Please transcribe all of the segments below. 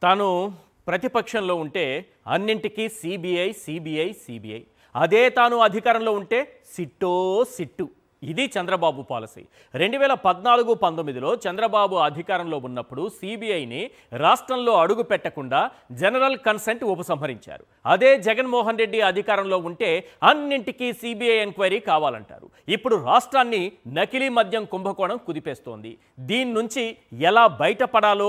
తాను ప్రతిపక్షంలో ఉంటే అన్నింటికీ సిబిఐ అదే తాను అధికారంలో ఉంటే సిట్టు ఇది చంద్రబాబు పాలసీ 2014-19లో చంద్రబాబు అధికారంలో ఉన్నప్పుడు సిబిఐని రాష్ట్రంలో అడుగు పెట్టకుండా జనరల్ కన్సెంట్ ఉపసంహరించారు. అదే జగన్మోహన్ రెడ్డి అధికారంలో ఉంటే అన్నింటికీ సిబిఐ ఎంక్వైరీ కావాలంటారు. ఇప్పుడు రాష్ట్రాన్ని నకిలీ మద్యం కుంభకోణం కుదిపేస్తోంది. దీని నుంచి ఎలా బయటపడాలో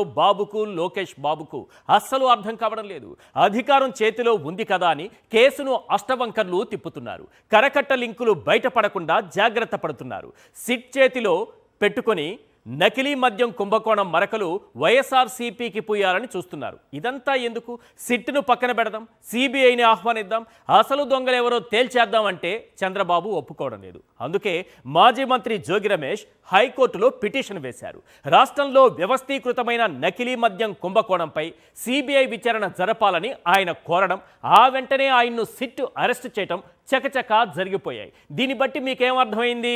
లోకేష్ బాబుకు అస్సలు అర్థం కావడం లేదు. అధికారం చేతిలో ఉంది కదా అని కేసును అష్టవంకర్లు తిప్పుతున్నారు. కరకట్ట లింకులు బయటపడకుండా జాగ్రత్త పడుతున్నారు. సిట్ చేతిలో పెట్టుకొని నకిలీ మద్యం కుంభకోణం మరకలు వైఎస్ఆర్సీపీకి పూయాలని చూస్తున్నారు. ఇదంతా ఎందుకు? సిట్ను పక్కన పెడదాం, సిబిఐని ఆహ్వానిద్దాం, అసలు దొంగలెవరో తేల్చేద్దాం అంటే చంద్రబాబు ఒప్పుకోవడం లేదు. అందుకే మాజీ మంత్రి జోగి రమేష్ హైకోర్టులో పిటిషన్ వేశారు. రాష్ట్రంలో వ్యవస్థీకృతమైన నకిలీ మద్యం కుంభకోణంపై సిబిఐ విచారణ జరపాలని ఆయన కోరడం, ఆ వెంటనే ఆయన్ను సిట్ అరెస్టు చేయడం చకచకా జరిగిపోయాయి. దీన్ని బట్టి మీకేమర్థమైంది?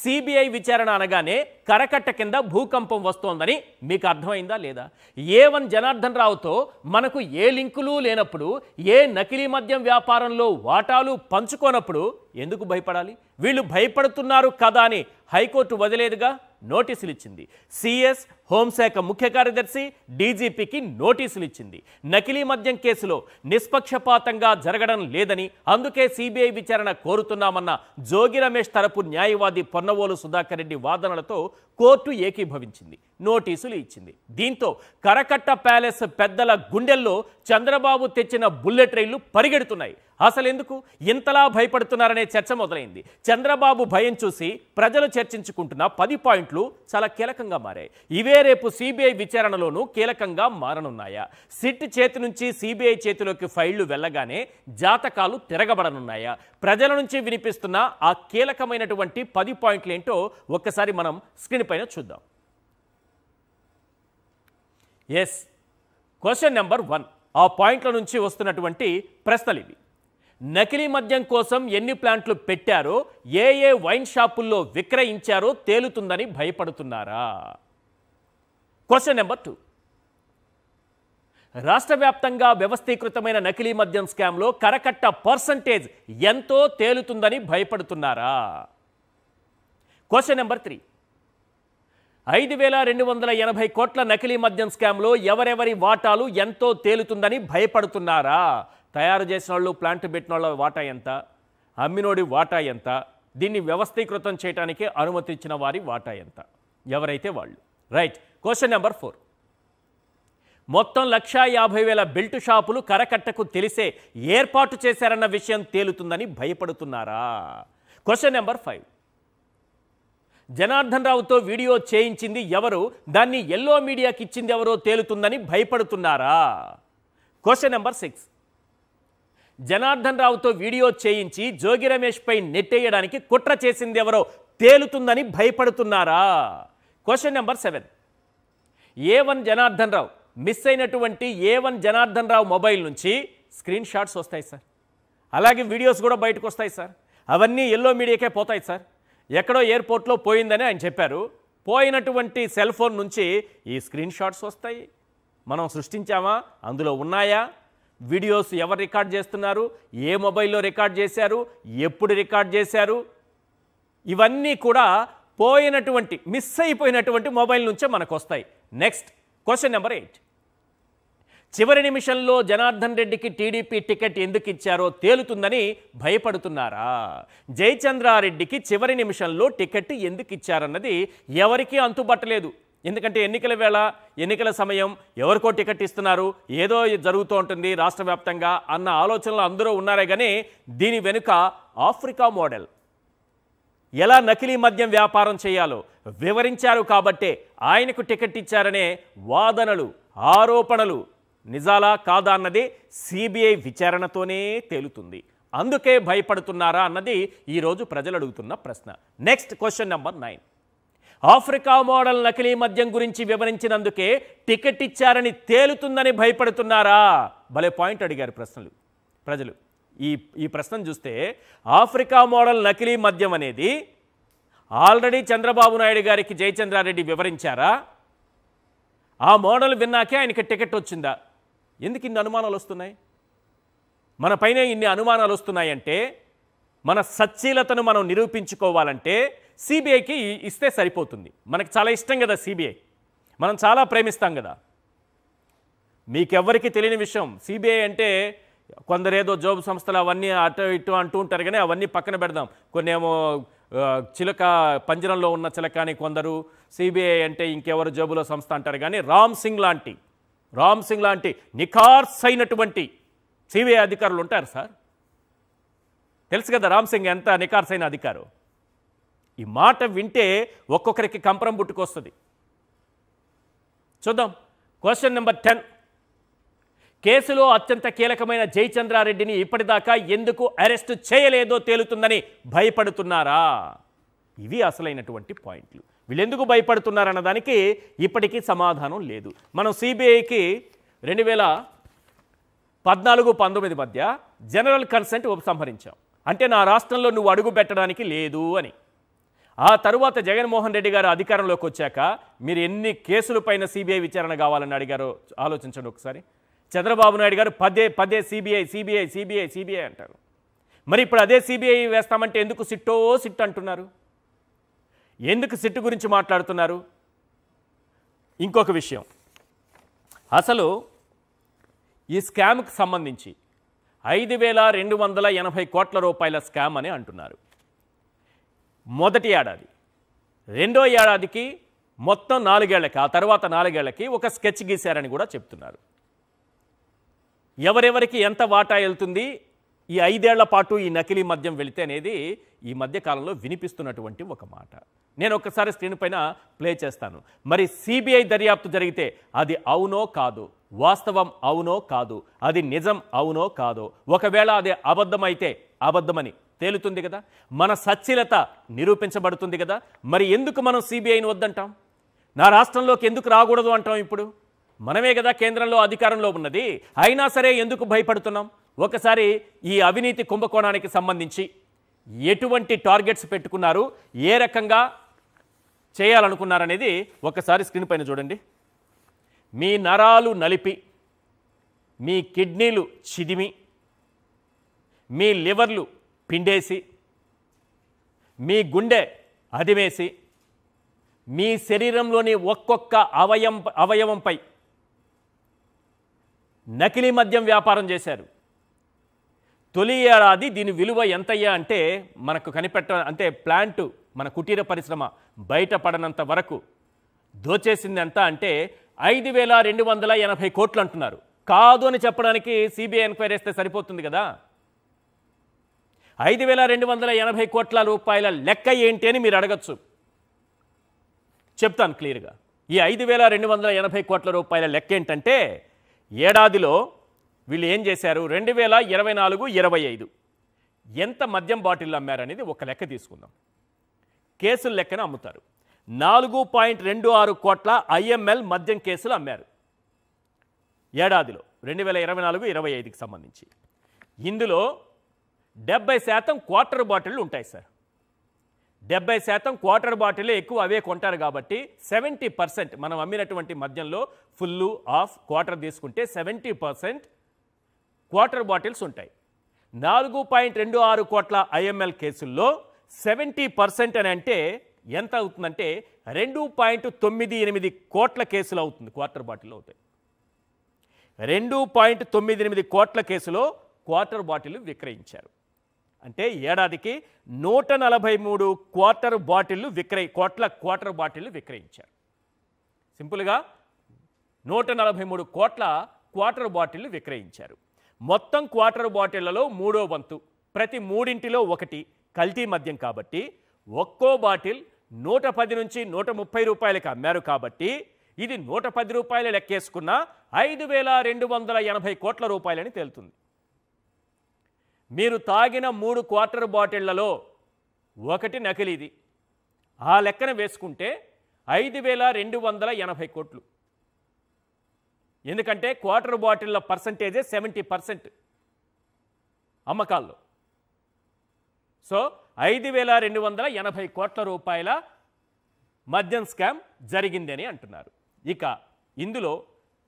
సిబిఐ విచారణ అనగానే కరకట్ట కింద భూకంపం వస్తోందని మీకు అర్థమైందా లేదా? A1 జనార్దన్ రావుతో మనకు ఏ లింకులు లేనప్పుడు, ఏ నకిలీ మద్యం వ్యాపారంలో వాటాలు పంచుకోనప్పుడు ఎందుకు భయపడాలి? వీళ్ళు భయపడుతున్నారు కదా అని హైకోర్టు వదిలేదుగా, నోటీసులు ఇచ్చింది. సిఎస్, హోంశాఖ ముఖ్య కార్యదర్శి, డీజీపీకి నోటీసులు ఇచ్చింది. నకిలీ మద్యం కేసులో నిష్పక్షపాతంగా జరగడం లేదని, అందుకే సిబిఐ విచారణ కోరుతున్నామన్న జోగి రమేష్ తరపు న్యాయవాది పొన్నవోలు సుధాకర్ రెడ్డి వాదనలతో కోర్టు ఏకీభవించింది, నోటీసులు ఇచ్చింది. దీంతో కరకట్ట ప్యాలెస్ పెద్దల గుండెల్లో చంద్రబాబు తెచ్చిన బుల్లెట్ రైళ్లు పరిగెడుతున్నాయి. అసలెందుకు ఇంతలా భయపడుతున్నారనే చర్చ మొదలైంది. చంద్రబాబు భయం చూసి ప్రజలు చర్చించుకుంటున్న 10 పాయింట్లు చాలా కీలకంగా మారాయి. ఇవే రేపు సిబిఐ విచారణలోనూ కీలకంగా మారనున్నాయా? సిట్ చేతి నుంచి సిబిఐ చేతిలోకి ఫైళ్లు వెళ్ళగానే జాతకాలు తిరగబడనున్నాయా? ప్రజల నుంచి వినిపిస్తున్న ఆ కీలకమైనటువంటి 10 పాయింట్లు ఏంటో ఒక్కసారి మనం స్క్రీన్ పైన చూద్దాం. Yes, question number 1. ఆ పాయింట్ల నుంచి వస్తున్నటువంటి ప్రశ్నలు ఇవి. నకిలీ మద్యం కోసం ఎన్ని ప్లాంట్లు పెట్టారో, ఏ వైన్ షాపుల్లో విక్రయించారో తేలుతుందని భయపడుతున్నారా? Question number 2. రాష్ట్ర వ్యాప్తంగా వ్యవస్థీకృతమైన నకిలీ మద్యం స్కామ్లో కరకట్ట పర్సంటేజ్ ఎంతో తేలుతుందని భయపడుతున్నారా? Question number 3. 5,280 కోట్ల నకిలీ మద్యం స్కామ్లో ఎవరెవరి వాటాలు ఎంతో తేలుతుందని భయపడుతున్నారా? తయారు చేసిన వాళ్ళు, ప్లాంట్ పెట్టిన వాళ్ళ వాటా ఎంత, అమ్మినోడి వాటా ఎంత, దీన్ని వ్యవస్థీకృతం చేయడానికి అనుమతి ఇచ్చిన వారి వాటా ఎంత, ఎవరైతే వాళ్ళు. రైట్. Question number 4. మొత్తం 1,50,000 బెల్ట్ షాపులు కరకట్టకు తెలిసే ఏర్పాటు చేశారన్న విషయం తేలుతుందని భయపడుతున్నారా? Question number 5. జనార్దన్ రావుతో వీడియో చేయించింది ఎవరు, దాన్ని ఎల్లో మీడియాకి ఇచ్చింది ఎవరో తేలుతుందని భయపడుతున్నారా? Question number 6. జనార్దన్ రావుతో వీడియో చేయించి జోగి రమేష్ పై నెట్టేయడానికి కుట్ర చేసింది ఎవరో తేలుతుందని భయపడుతున్నారా? Question number 7. A1 Janardhan Rao miss అయినటువంటి A1 జనార్దన్ రావు మొబైల్ నుంచి స్క్రీన్ షాట్స్ వస్తాయి సార్, అలాగే వీడియోస్ కూడా బయటకు వస్తాయి సార్. అవన్నీ ఎల్లో మీడియాకే పోతాయి సార్. ఎక్కడో ఎయిర్పోర్ట్లో పోయిందని ఆయన చెప్పారు. పోయినటువంటి సెల్ ఫోన్ నుంచి ఈ స్క్రీన్ షాట్స్ వస్తాయి. మనం సృష్టించామా? అందులో ఉన్నాయా? వీడియోస్ ఎవరు రికార్డ్ చేస్తున్నారు, ఏ మొబైల్లో రికార్డ్ చేశారు, ఎప్పుడు రికార్డ్ చేశారు, ఇవన్నీ కూడా పోయినటువంటి, మిస్ అయిపోయినటువంటి మొబైల్ నుంచే మనకు వస్తాయి. Next question number 8. చివరి నిమిషంలో జనార్దన్ రెడ్డికి టీడీపీ టికెట్ ఎందుకు ఇచ్చారో తేలుతుందని భయపడుతున్నారా? జయచంద్రారెడ్డికి చివరి నిమిషంలో టికెట్ ఎందుకు ఇచ్చారన్నది ఎవరికీ అంతుబట్టలేదు. ఎందుకంటే ఎన్నికల వేళ, ఎన్నికల సమయం, ఎవరికో టికెట్ ఇస్తున్నారు, ఏదో జరుగుతూ ఉంటుంది రాష్ట్ర వ్యాప్తంగా అన్న ఆలోచనలు అందరూ ఉన్నారే కానీ దీని వెనుక ఆఫ్రికా మోడల్, ఎలా నకిలీ మద్యం వ్యాపారం చేయాలో వివరించారు కాబట్టే ఆయనకు టికెట్ ఇచ్చారనే వాదనలు, ఆరోపణలు నిజాలా కాదా అన్నది సిబిఐ విచారణతోనే తేలుతుంది. అందుకే భయపడుతున్నారా అన్నది ఈరోజు ప్రజలు అడుగుతున్న ప్రశ్న. Next question number 9. Africa model నకిలీ మద్యం గురించి వివరించినందుకే టికెట్ ఇచ్చారని తేలుతుందని భయపడుతున్నారా? భలే పాయింట్ అడిగారు ప్రజలు. ఈ ప్రశ్నను చూస్తే ఆఫ్రికా మోడల్ నకిలీ మద్యం అనేది ఆల్రెడీ చంద్రబాబు నాయుడు గారికి జయచంద్రారెడ్డి వివరించారా? ఆ మోడల్ విన్నాకే ఆయనకి టికెట్ వచ్చిందా? ఎందుకు ఇన్ని అనుమానాలు వస్తున్నాయి? మన పైన ఇన్ని అనుమానాలు వస్తున్నాయంటే మన సచ్చీలతను మనం నిరూపించుకోవాలంటే సిబిఐకి ఇస్తే సరిపోతుంది. మనకు చాలా ఇష్టం కదా సిబిఐ, మనం చాలా ప్రేమిస్తాం కదా. మీకెవ్వరికి తెలియని విషయం, సిబిఐ అంటే కొందరేదో జోబు సంస్థలు అవన్నీ అటు ఇటు అంటూ ఉంటారు, కానీ అవన్నీ పక్కన పెడదాం. కొన్ని ఏమో చిలక పంజరంలో ఉన్న చిలక అని కొందరు, సిబిఐ అంటే ఇంకెవరు జోబులో సంస్థ అంటారు. కానీ రామ్ సింగ్ లాంటి నిఖార్స్ అయినటువంటి సిబిఐ అధికారులు ఉంటారు సార్. తెలుసు కదా రామ్ సింగ్ ఎంత నిఖార్స్ అయిన అధికారు. ఈ మాట వింటే ఒక్కొక్కరికి కంపరం పుట్టుకొస్తుంది. చూద్దాం. Question number 10. కేసులో అత్యంత కీలకమైన జయచంద్రారెడ్డిని ఇప్పటిదాకా ఎందుకు అరెస్టు చేయలేదో తేలుతుందని భయపడుతున్నారా? ఇవి అసలైనటువంటి పాయింట్లు. వీళ్ళెందుకు భయపడుతున్నారన్న దానికి ఇప్పటికీ సమాధానం లేదు. మనం సిబిఐకి 2014-19 మధ్య జనరల్ కన్సెంట్ ఉపసంహరించాం. అంటే నా రాష్ట్రంలో నువ్వు అడుగు పెట్టడానికి లేదు అని. ఆ తరువాత జగన్మోహన్ రెడ్డి గారు అధికారంలోకి వచ్చాక మీరు ఎన్ని కేసుల పైన సిబిఐ విచారణ కావాలని అడిగారో ఆలోచించండి ఒకసారి. చంద్రబాబు నాయుడు గారు పదే సిబిఐ అంటారు. మరి ఇప్పుడు అదే సిబిఐ వేస్తామంటే ఎందుకు సిట్ అంటున్నారు? ఎందుకు సిట్టు గురించి మాట్లాడుతున్నారు? ఇంకొక విషయం, అసలు ఈ స్కామ్కి సంబంధించి 5,280 కోట్ల రూపాయల స్కామ్ అని అంటున్నారు. మొదటి ఏడాది, రెండో ఏడాదికి మొత్తం 4 ఏళ్లకి, ఆ తర్వాత 4 ఏళ్లకి ఒక స్కెచ్ గీశారని కూడా చెప్తున్నారు. ఎవరెవరికి ఎంత వాటా వెళ్తుంది, ఈ 5 ఏళ్ల పాటు ఈ నకిలీ మద్యం వెళితే అనేది ఈ మధ్య కాలంలో వినిపిస్తున్నటువంటి ఒక మాట. నేను ఒక్కసారి స్క్రీన్ పైన ప్లే చేస్తాను. మరి సిబిఐ దర్యాప్తు జరిగితే అది అవునో కాదు, వాస్తవం అవునో కాదు, అది నిజం అవునో కాదో, ఒకవేళ అది అబద్ధమైతే అబద్ధమని తేలుతుంది కదా, మన సచ్చీలత నిరూపించబడుతుంది కదా. మరి ఎందుకు మనం సిబిఐని వద్దంటాం? నా రాష్ట్రంలోకి ఎందుకు రాకూడదు అంటాం? ఇప్పుడు మనమే కదా కేంద్రంలో అధికారంలో ఉన్నది, అయినా సరే ఎందుకు భయపడుతున్నాం? ఒకసారి ఈ అవినీతి కుంభకోణానికి సంబంధించి ఎటువంటి టార్గెట్స్ పెట్టుకున్నారు, ఏ రకంగా చేయాలనుకున్నారనేది ఒకసారి స్క్రీన్ పైన చూడండి. మీ నరాలు నలిపి, మీ కిడ్నీలు చిదిమి, మీ లివర్లు పిండేసి, మీ గుండె అదిమేసి, మీ శరీరంలోని ఒక్కొక్క అవయవంపై నకిలీ మద్యం వ్యాపారం చేశారు. తొలి ఏడాది దీని విలువ ఎంతయ్యా అంటే మనకు అంటే ప్లాంటు, మన కుటీర పరిశ్రమ బయటపడనంత వరకు దోచేసింది ఎంత అంటే 5,280 కోట్లు అంటున్నారు. కాదు అని చెప్పడానికి సిబిఐ ఎంక్వైరీ చేస్తే సరిపోతుంది కదా. 5,280 కోట్ల రూపాయల లెక్క ఏంటి అని మీరు అడగచ్చు. చెప్తాను క్లియర్గా. ఈ 5,280 కోట్ల రూపాయల లెక్క ఏంటంటే, ఏడాదిలో వీళ్ళు ఏం చేశారు, 2024-25 ఎంత మద్యం బాటిల్ అమ్మారనేది ఒక లెక్క తీసుకుందాం. కేసుల లెక్కన అమ్ముతారు. 4.26 కోట్ల IML మద్యం కేసులు అమ్మారు ఏడాదిలో 2024-25కి సంబంధించి. ఇందులో 70% క్వార్టర్ బాటిళ్ళు ఉంటాయి సార్. 70% క్వార్టర్ బాటిల్ ఎక్కువ అవే కొంటారు కాబట్టి 70% మనం అమ్మినటువంటి మద్యంలో ఫుల్ ఆఫ్ క్వార్టర్ తీసుకుంటే 70% క్వార్టర్ బాటిల్స్ ఉంటాయి. 4.26 కోట్ల IML కేసుల్లో 70% అని అంటే ఎంత అవుతుందంటే 2.98 కోట్ల కేసులు అవుతుంది. క్వార్టర్ బాటిల్ అవుతాయి. 2.98 కోట్ల కేసులో క్వార్టర్ బాటిల్ విక్రయించారు. అంటే ఏడాదికి 143 క్వార్టర్ బాటిళ్ళు క్వార్టర్ బాటిళ్ళు విక్రయించారు. సింపుల్గా 143 కోట్ల క్వార్టర్ బాటిళ్ళు విక్రయించారు. మొత్తం క్వార్టర్ బాటిళ్లలో 3వ వంతు, ప్రతి 3 ఒకటి కల్తీ మద్యం కాబట్టి ఒక్కో బాటిల్ 110 నుంచి 130 రూపాయలకి అమ్మారు. కాబట్టి ఇది 110 రూపాయలు లెక్కేసుకున్న 5,280 కోట్ల రూపాయలని తేలుతుంది. మీరు తాగిన 3 క్వార్టర్ బాటిళ్లలో ఒకటి నకిలీది. ఆ లెక్కన వేసుకుంటే 5,280 కోట్లు. ఎందుకంటే క్వార్టర్ బాటిళ్ల పర్సంటేజే 70% అమ్మకాల్లో. సో 5,280 కోట్ల రూపాయల మద్యం స్కామ్ జరిగిందని అంటున్నారు. ఇక ఇందులో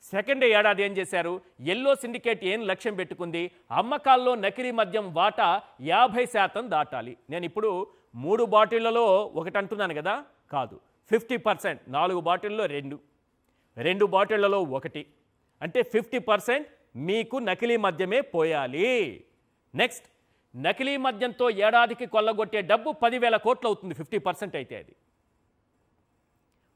సెకండ్ ఏడాది ఏం చేశారు? ఎల్లో సిండికేట్ ఏం లక్ష్యం పెట్టుకుంది? అమ్మకాల్లో నకిలీ మద్యం వాటా 50% దాటాలి. నేను ఇప్పుడు 3 బాటిళ్లలో ఒకటి అంటున్నాను కదా, కాదు, 50%. 4 బాటిల్లో 2 బాటిళ్లలో 1 అంటే 50% మీకు నకిలీ మద్యమే పోయాలి. నెక్స్ట్, నకిలీ మద్యంతో ఏడాదికి కొల్లగొట్టే డబ్బు 10,000 కోట్లు అవుతుంది. 50% అయితే అది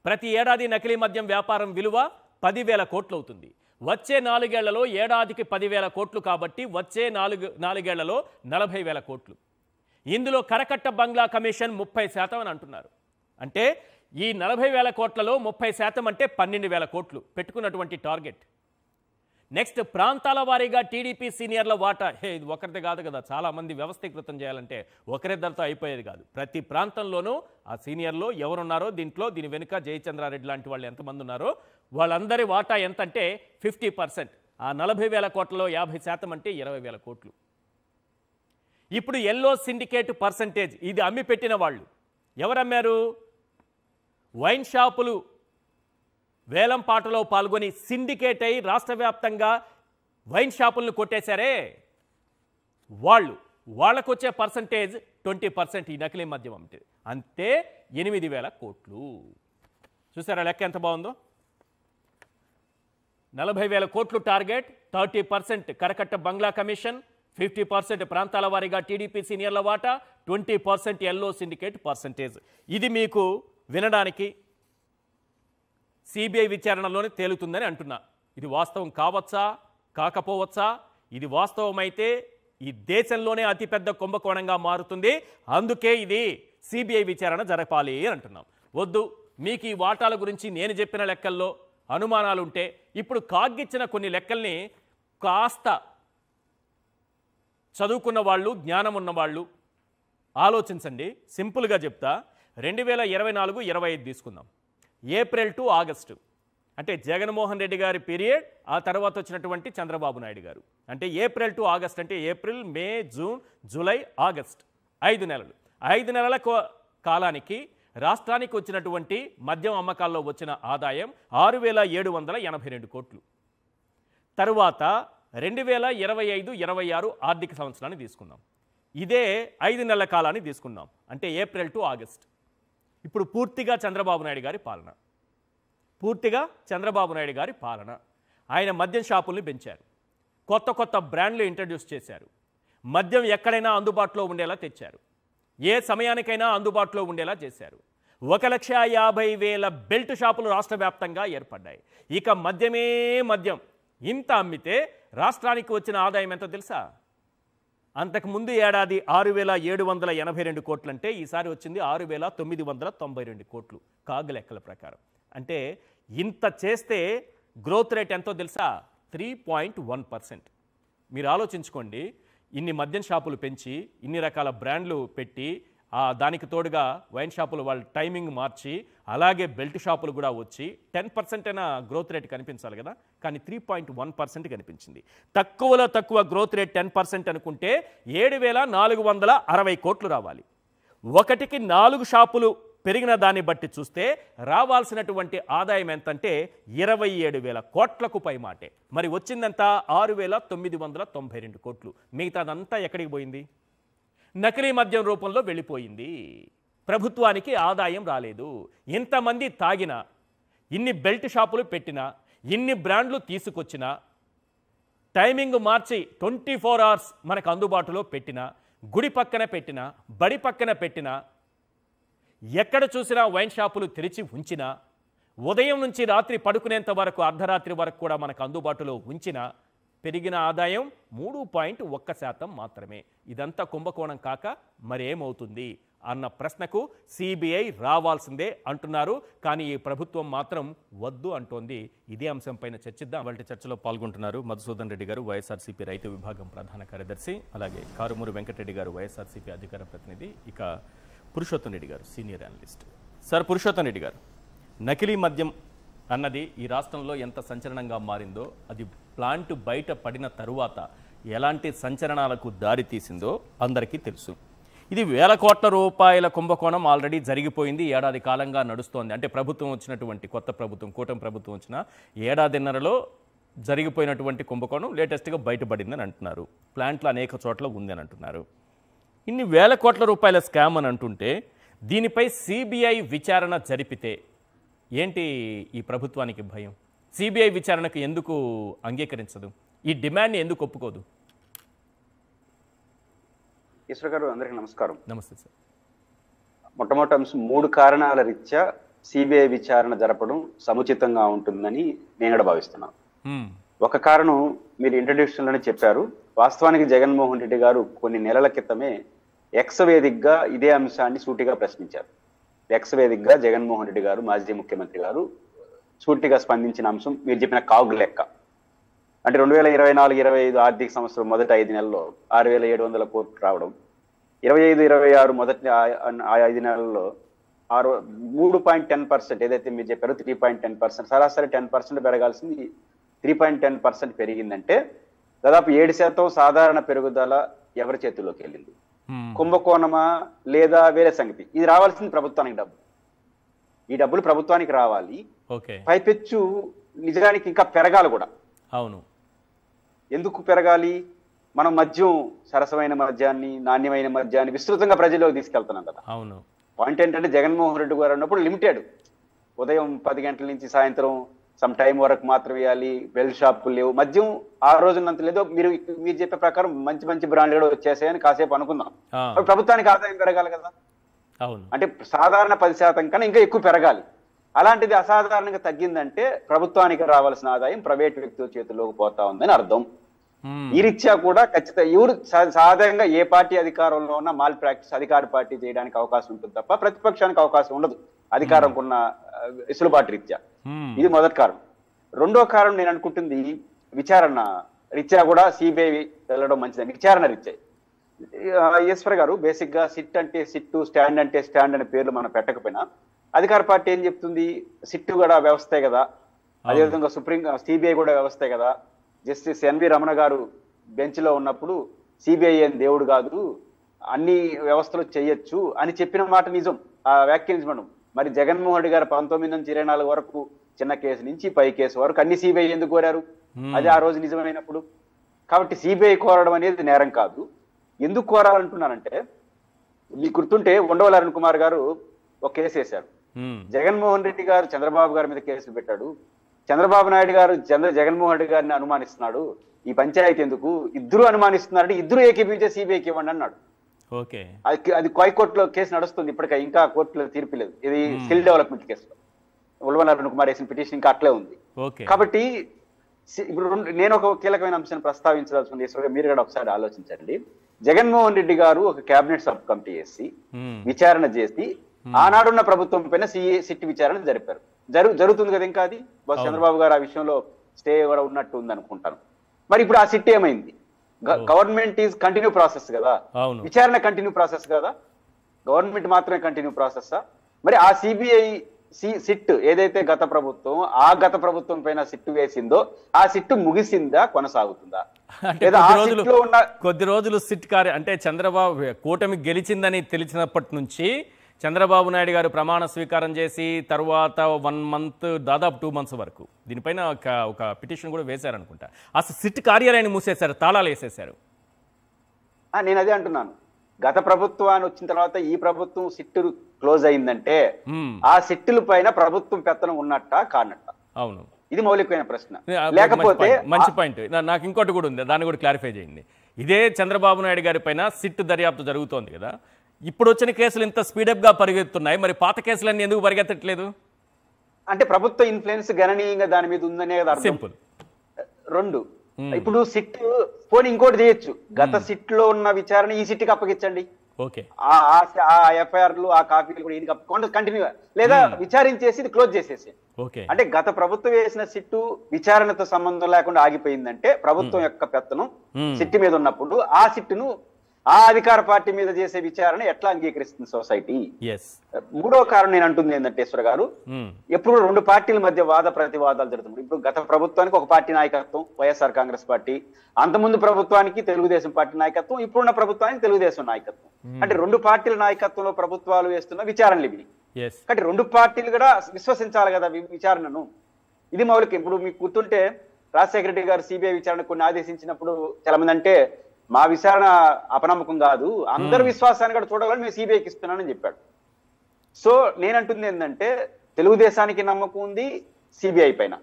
ప్రతి ఏడాది నకిలీ మద్యం వ్యాపారం విలువ 10,000 కోట్లు అవుతుంది. వచ్చే 4 ఏళ్లలో ఏడాదికి 10,000 కోట్లు కాబట్టి వచ్చే 4 ఏళ్లలో 40,000 కోట్లు. ఇందులో కరకట్ట బంగ్లా కమిషన్ 30% అని అంటున్నారు. అంటే ఈ 40,000 కోట్లలో 30% అంటే 12,000 కోట్లు పెట్టుకున్నటువంటి టార్గెట్. నెక్స్ట్, ప్రాంతాల వారీగా టీడీపీ సీనియర్ల వాటా. ఇది ఒకరిది కాదు కదా, చాలామంది వ్యవస్థీకృతం చేయాలంటే ఒకరిద్దరితో అయిపోయేది కాదు. ప్రతి ప్రాంతంలోనూ ఆ సీనియర్లో ఎవరున్నారో దీని వెనుక జయచంద్రారెడ్డి లాంటి వాళ్ళు ఎంతమంది ఉన్నారో వాళ్ళందరి వాటా ఎంత అంటే 50%. ఆ 40,000 కోట్లలో 50% అంటే 20,000 కోట్లు. ఇప్పుడు ఎల్లో సిండికేట్ పర్సంటేజ్, ఇది అమ్మి పెట్టిన వాళ్ళు ఎవరమ్మారు? వైన్ షాపులు వేలం పాటలో పాల్గొని సిండికేట్ అయి రాష్ట్ర వ్యాప్తంగా వైన్ షాపులను కొట్టేశారే వాళ్ళకు వచ్చే పర్సంటేజ్ 20% ఈ నకిలీ మద్యం అంటే. అంతే 8,000 కోట్లు. చూసారా లెక్క ఎంత బాగుందో? 40,000 కోట్లు టార్గెట్, 30% కరకట్ట బంగ్లా కమిషన్, 50% ప్రాంతాల వారీగా టీడీపీ సీనియర్ల వాటా, 20% ఎల్లో సిండికేట్ పర్సంటేజ్. ఇది మీకు వినడానికి సిబిఐ విచారణలోనే తేలుతుందని అంటున్నా. ఇది వాస్తవం కావచ్చా కాకపోవచ్చా? ఇది వాస్తవమైతే ఈ దేశంలోనే అతిపెద్ద కుంభకోణంగా మారుతుంది. అందుకే ఇది సిబిఐ విచారణ జరపాలి అని అంటున్నాం. వద్దు, మీకు ఈ వాటాల గురించి నేను చెప్పిన లెక్కల్లో అనుమానాలు ఉంటే ఇప్పుడు కాగిచ్చిన కొన్ని లెక్కల్ని కాస్త చదువుకున్న వాళ్ళు, జ్ఞానం ఉన్నవాళ్ళు ఆలోచించండి. సింపుల్గా చెప్తా. 2024-25 తీసుకుందాం. ఏప్రిల్ టు ఆగస్టు అంటే జగన్మోహన్ రెడ్డి గారి పీరియడ్, ఆ తర్వాత వచ్చినటువంటి చంద్రబాబు నాయుడు గారు. అంటే ఏప్రిల్ టు ఆగస్ట్ అంటే ఏప్రిల్, మే, జూన్, జూలై, ఆగస్ట్ 5 నెలలు. 5 నెలల కాలానికి రాష్ట్రానికి వచ్చినటువంటి మద్యం అమ్మకాల్లో వచ్చిన ఆదాయం 6,782 కోట్లు. తరువాత 2025-26 ఆర్థిక సంవత్సరాన్ని తీసుకుందాం. ఇదే 5 నెలల కాలాన్ని తీసుకుందాం. అంటే ఏప్రిల్ టు ఆగస్ట్. ఇప్పుడు పూర్తిగా చంద్రబాబు నాయుడు గారి పాలన. ఆయన మద్యం షాపుల్ని పెంచారు, కొత్త బ్రాండ్లు ఇంట్రడ్యూస్ చేశారు, మద్యం ఎక్కడైనా అందుబాటులో ఉండేలా తెచ్చారు, ఏ సమయానికైనా అందుబాటులో ఉండేలా చేశారు. 1,50,000 బెల్ట్ షాపులు రాష్ట్ర వ్యాప్తంగా ఏర్పడ్డాయి. ఇక మద్యం ఇంత అమ్మితే రాష్ట్రానికి వచ్చిన ఆదాయం ఎంతో తెలుసా? అంతకుముందు ఏడాది 6,782 కోట్లు అంటే ఈసారి వచ్చింది 6,992 కోట్లు కాగ్ లెక్కల ప్రకారం. అంటే ఇంత చేస్తే గ్రోత్ రేట్ ఎంతో తెలుసా? 3.1%. మీరు ఆలోచించుకోండి. ఇన్ని మద్యం షాపులు పెంచి, ఇన్ని రకాల బ్రాండ్లు పెట్టి, దానికి తోడుగా వైన్ షాపులు వాళ్ళు టైమింగ్ మార్చి, అలాగే బెల్ట్ షాపులు కూడా వచ్చి 10% అయినా గ్రోత్ రేట్ కనిపించాలి కదా, కానీ 3.1% కనిపించింది. తక్కువలో తక్కువ గ్రోత్ రేట్ 10% అనుకుంటే 7,460 కోట్లు రావాలి. ఒకటికి 4 షాపులు పెరిగిన దాన్ని బట్టి చూస్తే రావాల్సినటువంటి ఆదాయం ఎంతంటే 27,000 కోట్లకు పైమాటే. మరి వచ్చిందంతా 6,992 కోట్లు. మిగతాదంతా ఎక్కడికి పోయింది? నకిలీ మద్యం రూపంలో వెళ్ళిపోయింది. ప్రభుత్వానికి ఆదాయం రాలేదు. ఇంతమంది తాగినా, ఇన్ని బెల్ట్ షాపులు పెట్టినా, ఇన్ని బ్రాండ్లు తీసుకొచ్చినా, టైమింగ్ మార్చి 24 hours మనకు అందుబాటులో పెట్టినా, గుడి పక్కన పెట్టినా, బడి పక్కన పెట్టినా, ఎక్కడ చూసినా వైన్ షాపులు తెరిచి ఉంచినా, ఉదయం నుంచి రాత్రి పడుకునేంత వరకు, అర్ధరాత్రి వరకు కూడా మనకు అందుబాటులో ఉంచినా పెరిగిన ఆదాయం 3.1% మాత్రమే. ఇదంతా కుంభకోణం కాక మరేమవుతుంది అన్న ప్రశ్నకు సిబిఐ రావాల్సిందే అంటున్నారు. కానీ ఈ ప్రభుత్వం మాత్రం వద్దు అంటోంది. ఇదే అంశంపైన చర్చిద్దాం. వాళ్ళ చర్చలో పాల్గొంటున్నారు మధుసూదన్ రెడ్డి గారు, వైఎస్ఆర్సీపీ రైతు విభాగం ప్రధాన కార్యదర్శి, అలాగే కారుమూరి వెంకటరెడ్డి గారు, వైఎస్ఆర్సీపీ అధికార ప్రతినిధి, ఇక పురుషోత్తం రెడ్డి గారు, senior analyst. Sir, Purushottam Reddy గారు, నకిలీ మద్యం అన్నది ఈ రాష్ట్రంలో ఎంత సంచలనంగా మారిందో, అది ప్లాంట్ బయట పడిన తరువాత ఎలాంటి సంచలనాలకు దారి తీసిందో అందరికీ తెలుసు. ఇది వేల కోట్ల రూపాయల కుంభకోణం ఆల్రెడీ జరిగిపోయింది, ఏడాది కాలంగా నడుస్తోంది. అంటే ప్రభుత్వం వచ్చినటువంటి కొత్త ప్రభుత్వం, కూటమి ప్రభుత్వం వచ్చిన ఏడాదిన్నరలో జరిగిపోయినటువంటి కుంభకోణం లేటెస్ట్గా బయటపడిందని అంటున్నారు. ప్లాంట్లు అనేక చోట్ల ఉందని అంటున్నారు. ఇన్ని వేల కోట్ల రూపాయల స్కామ్ అని అంటుంటే దీనిపై సిబిఐ విచారణ జరిపితే ఏంటి ఈ ప్రభుత్వానికి భయం? సిబిఐ విచారణకు ఎందుకు అంగీకరించదు? ఈ డిమాండ్ని ఎందుకు ఒప్పుకోదు? ఈశ్వర్ గారు, అందరికీ నమస్కారం. నమస్తే సార్. మొట్టమొదటి అంశం, 3 కారణాల రీత్యా సిబిఐ విచారణ జరపడం సముచితంగా ఉంటుందని నేను కూడా భావిస్తున్నాను. ఒక కారణం మీరు ఇంట్రడ్యూక్షన్లోనే చెప్పారు. వాస్తవానికి జగన్మోహన్ రెడ్డి గారు కొన్ని నెలల క్రితమే ఎక్స్ వేదికగా ఇదే అంశాన్ని సూటిగా ప్రశ్నించారు. ఎక్స్ వేదికగా జగన్మోహన్ రెడ్డి గారు, మాజీ ముఖ్యమంత్రి గారు సూటిగా స్పందించిన అంశం మీరు చెప్పిన కాగు లెక్క. అంటే 2024-25 ఆర్థిక సంవత్సరం మొదటి 5 నెలల్లో 6,700 కోట్లు రావడం, 25-26 మొదటి 5 నెలల్లో 3.10%, ఏదైతే మీరు చెప్పారో 3.10%, సరాసరి 10% పెరగాల్సింది 3.10% పెరిగిందంటే దాదాపు 7% సాధారణ పెరుగుదల ఎవరి చేతుల్లోకి వెళ్ళింది? కుంభకోణమా లేదా వేరే సంగతి? ఇది రావాల్సింది ప్రభుత్వానికి డబ్బు. ఈ డబ్బులు ప్రభుత్వానికి రావాలి. పైపెచ్చు నిజానికి ఇంకా పెరగాలి కూడా. అవును. ఎందుకు పెరగాలి? మనం మద్యం, సరసమైన మద్యాన్ని, నాణ్యమైన మద్యాన్ని విస్తృతంగా ప్రజల్లోకి తీసుకెళ్తున్నాం కదా. అవును. పాయింట్ ఏంటంటే జగన్మోహన్ రెడ్డి గారు అన్నప్పుడు లిమిటెడ్, ఉదయం 10 గంటల నుంచి సాయంత్రం సమ్ టైం వరకు మాత్రం వేయాలి, బెల్ షాపులు లేవు, మద్యం ఆ రోజునంత లేదో మీరు చెప్పే ప్రకారం మంచి మంచి బ్రాండ్లు కూడా వచ్చేసాయని కాసేపు అనుకుందాం. ప్రభుత్వానికి ఆదాయం పెరగాలి కదా. అంటే సాధారణ 10% కన్నా ఇంకా ఎక్కువ పెరగాలి. అలాంటిది అసాధారణంగా తగ్గిందంటే ప్రభుత్వానికి రావాల్సిన ఆదాయం ప్రైవేట్ వ్యక్తుల చేతుల్లోకి పోతా ఉందని అర్థం. ఈ రీత్యా కూడా ఖచ్చితంగా ఎవరు సాధారణంగా ఏ పార్టీ అధికారంలో ఉన్న మాల్ ప్రాక్టీస్ అధికార పార్టీ చేయడానికి అవకాశం ఉంటుంది తప్ప ప్రతిపక్షానికి అవకాశం ఉండదు, అధికారం ఉన్న వెసులుబాటు రీత్యా. ఇది మొదటి కారణం. రెండో కారణం నేను అనుకుంటుంది విచారణ రీత్యా కూడా సిబిఐ వెళ్ళడం మంచిదని. విచారణ రీత్యా ఈశ్వర్ గారు, బేసిక్ గా సిట్ అంటే సిట్టు, స్టాండ్ అంటే స్టాండ్ అనే పేర్లు మనం పెట్టకపోయినా అధికార పార్టీ ఏం చెప్తుంది? సిట్టు కూడా వ్యవస్థే కదా, అదేవిధంగా సిబిఐ కూడా వ్యవస్థే కదా. జస్టిస్ ఎన్వి రమణ గారు బెంచ్ లో ఉన్నప్పుడు సిబిఐ ఏం దేవుడు కాదు, అన్ని వ్యవస్థలు చేయొచ్చు అని చెప్పిన మాట నిజం, ఆ వ్యాఖ్య నిజం. మరి జగన్మోహన్ రెడ్డి గారు 19 నుంచి 24 వరకు చిన్న కేసు నుంచి పై కేసు వరకు అన్ని సిబిఐ ఎందుకు కోరారు? అది ఆ రోజు నిజమైనప్పుడు. కాబట్టి సిబిఐ కోరడం అనేది నేరం కాదు. ఎందుకు కోరాలంటున్నానంటే, మీకు గుర్తుంటే ఉండవల్లి అరుణ్ కుమార్ గారు ఒక కేసు వేశారు. జగన్మోహన్ రెడ్డి గారు చంద్రబాబు గారి మీద కేసులు పెట్టాడు. చంద్రబాబు నాయుడు గారు జగన్మోహన్ రెడ్డి గారిని అనుమానిస్తున్నాడు, ఈ పంచాయతీ ఎందుకు, ఇద్దరు అనుమానిస్తున్నారంటే ఇద్దరు ఏకీపించే సిబిఐకి ఇవ్వండి అన్నాడు. అది హైకోర్టులో కేసు నడుస్తుంది ఇప్పటికే, ఇంకా కోర్టులో తీర్పు లేదు. ఇది స్కిల్ డెవలప్మెంట్ కేసులో ఉండవల్లి అరుణ్ కుమార్ వేసిన పిటిషన్ ఇంకా అట్లే ఉంది. కాబట్టి ఇప్పుడు నేను ఒక కీలకమైన అంశాన్ని ప్రస్తావించదలుచుకుంది. మీరు కూడా ఒకసారి ఆలోచించండి. జగన్మోహన్ రెడ్డి గారు ఒక కేబినెట్ సబ్ కమిటీ వేసి విచారణ చేసి ఆనాడున్న ప్రభుత్వం పైన సిట్ విచారణ జరిపారు. జరుగుతుంది కదా ఇంకా. అది చంద్రబాబు గారు ఆ విషయంలో స్టే కూడా ఉన్నట్టు ఉంది అనుకుంటాను. మరి ఇప్పుడు ఆ సిట్ ఏమైంది? గవర్నమెంట్ ఈజ్ కంటిన్యూ ప్రాసెస్ కదా, విచారణ కంటిన్యూ ప్రాసెస్ కదా, గవర్నమెంట్ మాత్రమే కంటిన్యూ ప్రాసెస్. మరి ఆ సిబిఐ సిట్ ఏదైతే గత ప్రభుత్వం పైన సిట్టు వేసిందో ఆ సిట్టు ముగిసిందా, కొనసాగుతుందా? కొద్ది రోజులు సిట్ అంటే చంద్రబాబు కూటమి గెలిచిందని తెలిసినప్పటి నుంచి చంద్రబాబు నాయుడు గారు ప్రమాణ స్వీకారం చేసి తర్వాత 1 మంత్ దాదాపు 2 మంత్స్ వరకు దీనిపైన ఒక పిటిషన్ కూడా వేశారనుకుంటా. అసలు సిట్ కార్యాలయాన్ని మూసేశారు, తాళాలు వేసేశారు. నేను అదే అంటున్నాను. గత ప్రభుత్వాన్ని వచ్చిన తర్వాత ఈ ప్రభుత్వం సిట్టు క్లోజ్ అయిందంటే ఆ సిట్టుల పైన ప్రభుత్వం పెత్తనం ఉన్నట్ట కానట్ట? అవును, ఇది మౌలికమైన ప్రశ్న. లేకపోతే మంచి పాయింట్. నాకు ఇంకోటి కూడా ఉంది, దాన్ని కూడా క్లారిఫై చేయండి. ఇదే చంద్రబాబు నాయుడు గారి పైన సిట్ దర్యాప్తు జరుగుతోంది కదా, ఇప్పుడు వచ్చిన కేసులు ఇంత స్పీడప్ గా పరిగెత్తున్నాయి, మరి పాత కేసులన్నీ ఎందుకు పరిగెత్తట్లేదు? అంటే ప్రభుత్వ ఇన్ఫ్లుయెన్స్ గణనీయంగా దాని మీద ఉందనే కదా అర్థం. సింపుల్. 2, ఇప్పుడు సిట్ పోనీ ఇంకోటి చేయొచ్చు, గత సిట్ లో ఉన్న విచారణ ఈ సిట్కి అప్పగించండి. ఆ ఎఫ్ఐఆర్లు ఆ కాపీలు కూడా ఈయనకి కంటిన్యూ, లేదా విచారించేసి ఇది క్లోజ్ చేసేసి. అంటే గత ప్రభుత్వం వేసిన సిట్టు విచారణతో సంబంధం లేకుండా ఆగిపోయిందంటే ప్రభుత్వం యొక్క పెత్తనం సిట్టు మీద ఉన్నప్పుడు ఆ సిట్టును ఆ అధికార పార్టీ మీద చేసే విచారణ ఎట్లా అంగీకరిస్తుంది సొసైటీ? మూడో కారణం నేను అంటుంది ఏంటంటే ఈశ్వర్ గారు, ఎప్పుడు రెండు పార్టీల మధ్య వాద ప్రతివాదాలు జరుగుతుంది. ఇప్పుడు గత ప్రభుత్వానికి ఒక పార్టీ నాయకత్వం వైఎస్ఆర్ కాంగ్రెస్ పార్టీ, అంతకుముందు ప్రభుత్వానికి తెలుగుదేశం పార్టీ నాయకత్వం, ఇప్పుడున్న ప్రభుత్వానికి తెలుగుదేశం నాయకత్వం. అంటే రెండు పార్టీల నాయకత్వంలో ప్రభుత్వాలు వేస్తున్న విచారణలు ఇవి. కాబట్టి రెండు పార్టీలు కూడా విశ్వసించాలి కదా విచారణను. ఇది మౌలిక. ఇప్పుడు మీకు గుర్తుంటే రాజశేఖర రెడ్డి గారు సిబిఐ విచారణ కొన్ని ఆదేశించినప్పుడు చాలా మంది అంటే మా విచారణ అపనమ్మకం కాదు, అందరి విశ్వాసాన్ని కూడా చూడాలని మేము సిబిఐకి ఇస్తున్నానని చెప్పాడు. సో నేనంటుంది ఏంటంటే తెలుగుదేశానికి నమ్మకం ఉంది సిబిఐ పైన,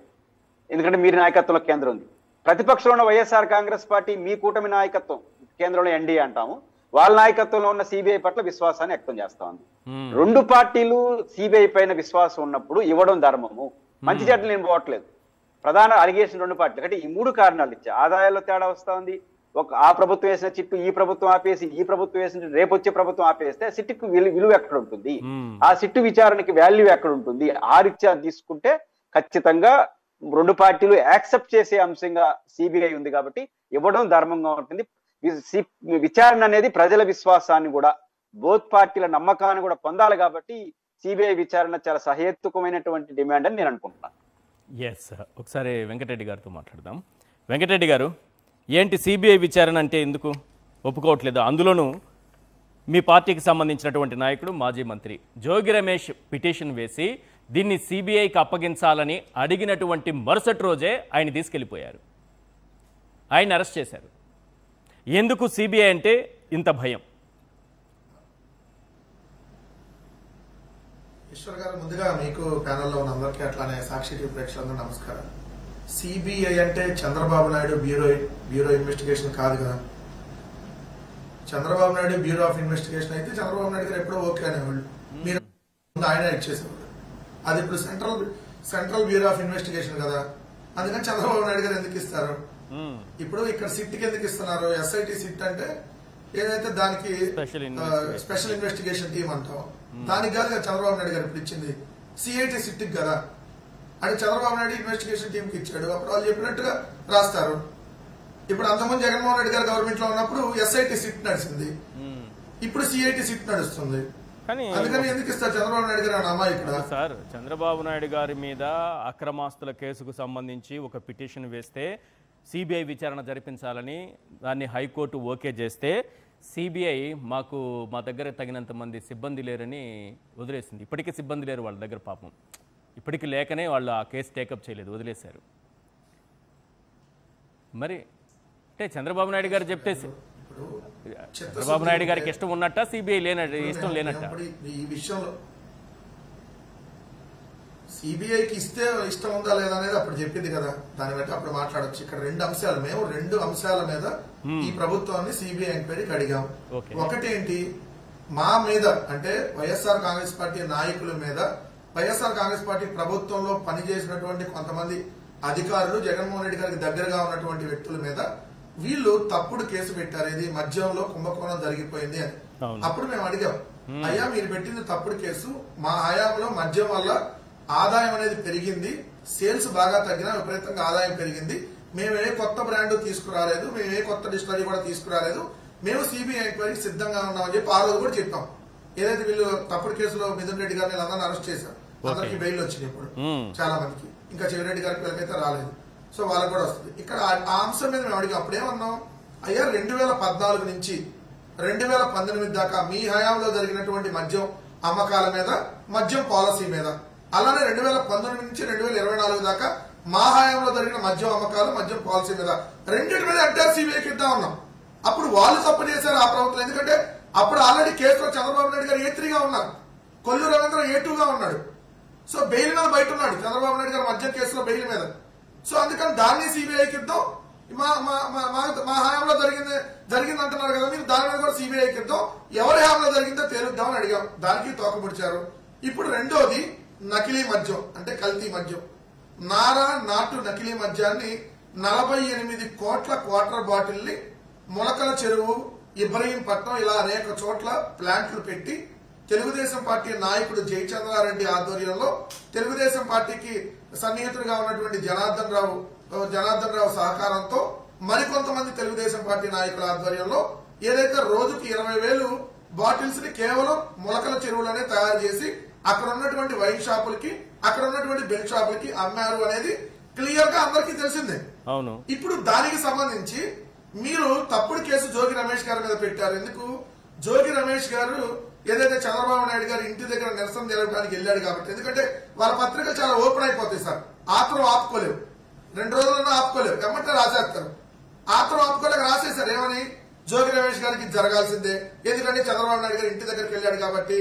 ఎందుకంటే మీరు నాయకత్వంలో కేంద్రం ఉంది. ప్రతిపక్షంలో ఉన్న వైఎస్ఆర్ కాంగ్రెస్ పార్టీ మీ కూటమి నాయకత్వం కేంద్రంలో ఎన్డీఏ అంటాము, వాళ్ళ నాయకత్వంలో ఉన్న సిబిఐ పట్ల విశ్వాసాన్ని వ్యక్తం చేస్తా ఉంది. రెండు పార్టీలు సిబిఐ పైన విశ్వాసం ఉన్నప్పుడు ఇవ్వడం ధర్మము. మంచి చెడ్డలు నేను పోవట్లేదు. ప్రధాన అలిగేషన్ రెండు పార్టీలు అంటే ఈ మూడు కారణాలు ఇచ్చా. ఆదాయాల్లో తేడా వస్తా ఉంది. ఆ ప్రభుత్వం వేసిన చిట్టు ఈ ప్రభుత్వం ఆపేసి, ఈ ప్రభుత్వం వేసిన రేపు వచ్చే ప్రభుత్వం ఆపేస్తే సిట్టుకు విలువ ఎక్కడ ఉంటుంది, ఆ సిట్టు విచారణకి వాల్యూ ఎక్కడ ఉంటుంది? ఆ రీత్యా తీసుకుంటే ఖచ్చితంగా రెండు పార్టీలు యాక్సెప్ట్ చేసే అంశంగా సిబిఐ ఉంది కాబట్టి ఇవ్వడం ధర్మంగా ఉంటుంది. విచారణ అనేది ప్రజల విశ్వాసాన్ని కూడా, బోత్ పార్టీల నమ్మకాన్ని కూడా పొందాలి కాబట్టి సిబిఐ విచారణ చాలా సహేతుకమైనటువంటి డిమాండ్ అని నేను అనుకుంటున్నాను. ఒకసారి వెంకటరెడ్డి గారితో మాట్లాడదాం. వెంకటరెడ్డి గారు, ఏంటి సిబిఐ విచారణ అంటే ఎందుకు ఒప్పుకోవట్లేదు? అందులోనూ మీ పార్టీకి సంబంధించినటువంటి నాయకుడు మాజీ మంత్రి జోగి రమేష్ పిటిషన్ వేసి దీన్ని సిబిఐకి అప్పగించాలని అడిగినటువంటి మరుసటి రోజే ఆయన తీసుకెళ్లిపోయారు, ఆయన అరెస్ట్ చేశారు. ఎందుకు సిబిఐ అంటే ఇంత భయం? ఈశ్వర్ గారు, ముందుగా మీకు ప్యానెల్లో ఉన్న అందరికీ అట్లానే సాక్షి టీవీ ప్రేక్షకులందరూ నమస్కారం. సిబిఐ అంటే చంద్రబాబు నాయుడు బ్యూరో ఇన్వెస్టిగేషన్ కాదు కదా. Chandrababu Naidu bureau of investigation అయితే చంద్రబాబు నాయుడు గారు ఎప్పుడో ఓకే అనేవాళ్ళు, మీరు ఆయన ఇచ్చేసేవాళ్ళు. అది ఇప్పుడు సెంట్రల్ బ్యూరో ఆఫ్ ఇన్వెస్టిగేషన్ కదా, అందుకని చంద్రబాబు నాయుడు గారు ఎందుకు ఇస్తారు? ఇప్పుడు ఇక్కడ సిట్కి ఎందుకు ఇస్తున్నారు? ఎస్ఐటి సిట్ అంటే ఏదైతే దానికి స్పెషల్ ఇన్వెస్టిగేషన్ టీం అంటాం, దానికి కాదు కదా చంద్రబాబు నాయుడు గారు ఇప్పుడు ఇచ్చింది, సిఐటి సిట్కి కదా. అంటే చంద్రబాబు నాయుడు ఇన్వెస్టిగేషన్ టీంకి ఇచ్చాడు, అప్పుడు వాళ్ళు చెప్పినట్టుగా రాస్తారు. ఇప్పుడు అంతకుముందు జగన్మోహన్ రెడ్డి గారు గవర్నమెంట్ లో ఉన్నప్పుడు ఎస్ఐటి సిట్ నడిచింది, ఇప్పుడు సిఐటి సిట్ నడుస్తుంది. అందుకని ఎందుకు ఇస్తారు చంద్రబాబు నాయుడు గారు అమ్మాయి ఇక్కడ? సార్, చంద్రబాబు నాయుడు గారి మీద అక్రమాస్తుల కేసుకు సంబంధించి ఒక పిటిషన్ వేస్తే సిబిఐ విచారణ జరిపించాలని దాన్ని హైకోర్టు ఓకే చేస్తే సిబిఐ మా దగ్గర తగినంత మంది సిబ్బంది లేరని వదిలేసింది. ఇప్పటికీ సిబ్బంది లేరు వాళ్ళ దగ్గర, పాపం ఇప్పటికీ లేకనే వాళ్ళు ఆ కేసు టేకప్ చేయలేదు, వదిలేశారు. మరి అంటే చంద్రబాబు నాయుడు గారు చెప్తే చంద్రబాబు నాయుడు గారికి ఇష్టం ఉన్నట్ట, సిబిఐ ఇష్టం లేనట్ట? ఈ విషయంలో సిబిఐకి ఇస్తే ఇష్టం ఉందా లేదా అనేది అప్పుడు చెప్పింది కదా, దాన్ని బట్టి అప్పుడు మాట్లాడొచ్చు. ఇక్కడ మేము రెండు అంశాల మీద ఈ ప్రభుత్వాన్ని సిబిఐ ఎంక్వైరీకి అడిగాం. ఒకటేంటి, మా మీద అంటే వైఎస్ఆర్ కాంగ్రెస్ పార్టీ నాయకుల మీద, వైఎస్ఆర్ కాంగ్రెస్ పార్టీ ప్రభుత్వంలో పనిచేసినటువంటి కొంతమంది అధికారులు, జగన్మోహన్ రెడ్డి గారికి దగ్గరగా ఉన్నటువంటి వ్యక్తుల మీద వీళ్ళు తప్పుడు కేసు పెట్టారు, ఇది మద్యంలో కుంభకోణం జరిగిపోయింది అని. అప్పుడు మేము అడిగాం, అయ్యా మీరు పెట్టింది తప్పుడు కేసు, మా హయాంలో మద్యం వల్ల ఆదాయం అనేది పెరిగింది, సేల్స్ బాగా తగ్గినా విపరీతంగా ఆదాయం పెరిగింది, మేము ఏ కొత్త బ్రాండ్ తీసుకురాలేదు, మేము ఏ కొత్త డిస్టరీ కూడా తీసుకురాలేదు, మేము సిబిఐ ఎంక్వైరీకి సిద్ధంగా ఉన్నామని చెప్పి ఆ రోజు కూడా చెప్పాం. ఏదైతే వీళ్ళు తప్పుడు కేసులో మిథున్ రెడ్డి గారిని అందరిని అరెస్ట్ చేశారు, అందరికి బెయిల్ వచ్చింది ఇప్పుడు చాలా మందికి, ఇంకా చెవిరెడ్డి గారికి వీళ్ళకైతే రాలేదు, సో వాళ్ళకి కూడా వస్తుంది. ఇక్కడ ఆ అంశం మీద మేము అడిగాం. అప్పుడేమన్నాం, అయ్యా 2014 నుంచి 2019 దాకా మీ హయాంలో జరిగినటువంటి మద్యం అమ్మకాల మీద, మద్యం పాలసీ మీద, అలానే 2019 నుంచి 2024 దాకా మా హయాంలో జరిగిన మద్యం అమ్మకాలు, మద్యం పాలసీ మీద, రెండింటి మీద ఎంటర్ సిబిఐకి ఇద్దాం ఉన్నాం. అప్పుడు వాళ్ళు తప్పు చేశారు ఆ ప్రభుత్వం, ఎందుకంటే అప్పుడు ఆల్రెడీ కేసులో చంద్రబాబు నాయుడు గారు A3గా ఉన్నారు, కొల్లు రవీంద్ర A2గా ఉన్నాడు, సో బెయిల్ మీద బయట ఉన్నాడు చంద్రబాబు నాయుడు గారు మద్యం కేసులో బెయిల్ మీద. సో అందుకని దాన్ని సిబిఐకి ఇద్దాం, మా హయాంలో జరిగింది అంటున్నారు కదా, మీరు దాని మీద కూడా సిబిఐకి ఇద్దాం, ఎవరి హయాంలో జరిగిందో తేలుద్దామని అడిగాం, దానికి తోకముడిచారు. ఇప్పుడు రెండోది నకిలీ మద్యం, అంటే కల్తీ మద్యం, నాటు నకిలీ మద్యాన్ని 48 కోట్ల క్వార్టర్ బాటిల్ని మొలకల చెరువు, ఇబ్రహీంపట్నం ఇలా అనేక చోట్ల ప్లాంట్లు పెట్టి తెలుగుదేశం పార్టీ నాయకుడు జయచంద్రారెడ్డి ఆధ్వర్యంలో, తెలుగుదేశం పార్టీకి సన్నిహితుడిగా ఉన్నటువంటి జనార్దన్ రావు సహకారంతో, మరికొంతమంది తెలుగుదేశం పార్టీ నాయకుల ఆధ్వర్యంలో ఏదైతే రోజుకి 20,000 బాటిల్స్ ని కేవలం మొలకల చెరువులోనే తయారు చేసి అక్కడ ఉన్నటువంటి వైన్ షాపులకి అక్కడ ఉన్నటువంటి బెల్ట్ షాపులకి అమ్మారు అనేది క్లియర్ గా అందరికీ తెలిసిందే. అవును. ఇప్పుడు దానికి సంబంధించి మీరు తప్పుడు కేసు జోగి రమేష్ గారి మీద పెట్టారు. ఎందుకు? జోగి రమేష్ గారు ఏదైతే చంద్రబాబు నాయుడు గారు ఇంటి దగ్గర నిరసన జరగడానికి వెళ్ళాడు కాబట్టి. ఎందుకంటే వాళ్ళ పత్రికలు చాలా ఓపెన్ అయిపోతాయి సార్. ఆత్రం ఆపుకోలేవు, 2 రోజులన్నా ఆపుకోలేవు, ఎమ్మటే రాసేస్తారు. ఆత్రం ఆపుకోలేక రాసేశారు ఏమని, జోగి రమేష్ గారికి జరగాల్సిందే, ఎందుకంటే చంద్రబాబు నాయుడు గారు ఇంటి దగ్గరికి వెళ్ళాడు కాబట్టి,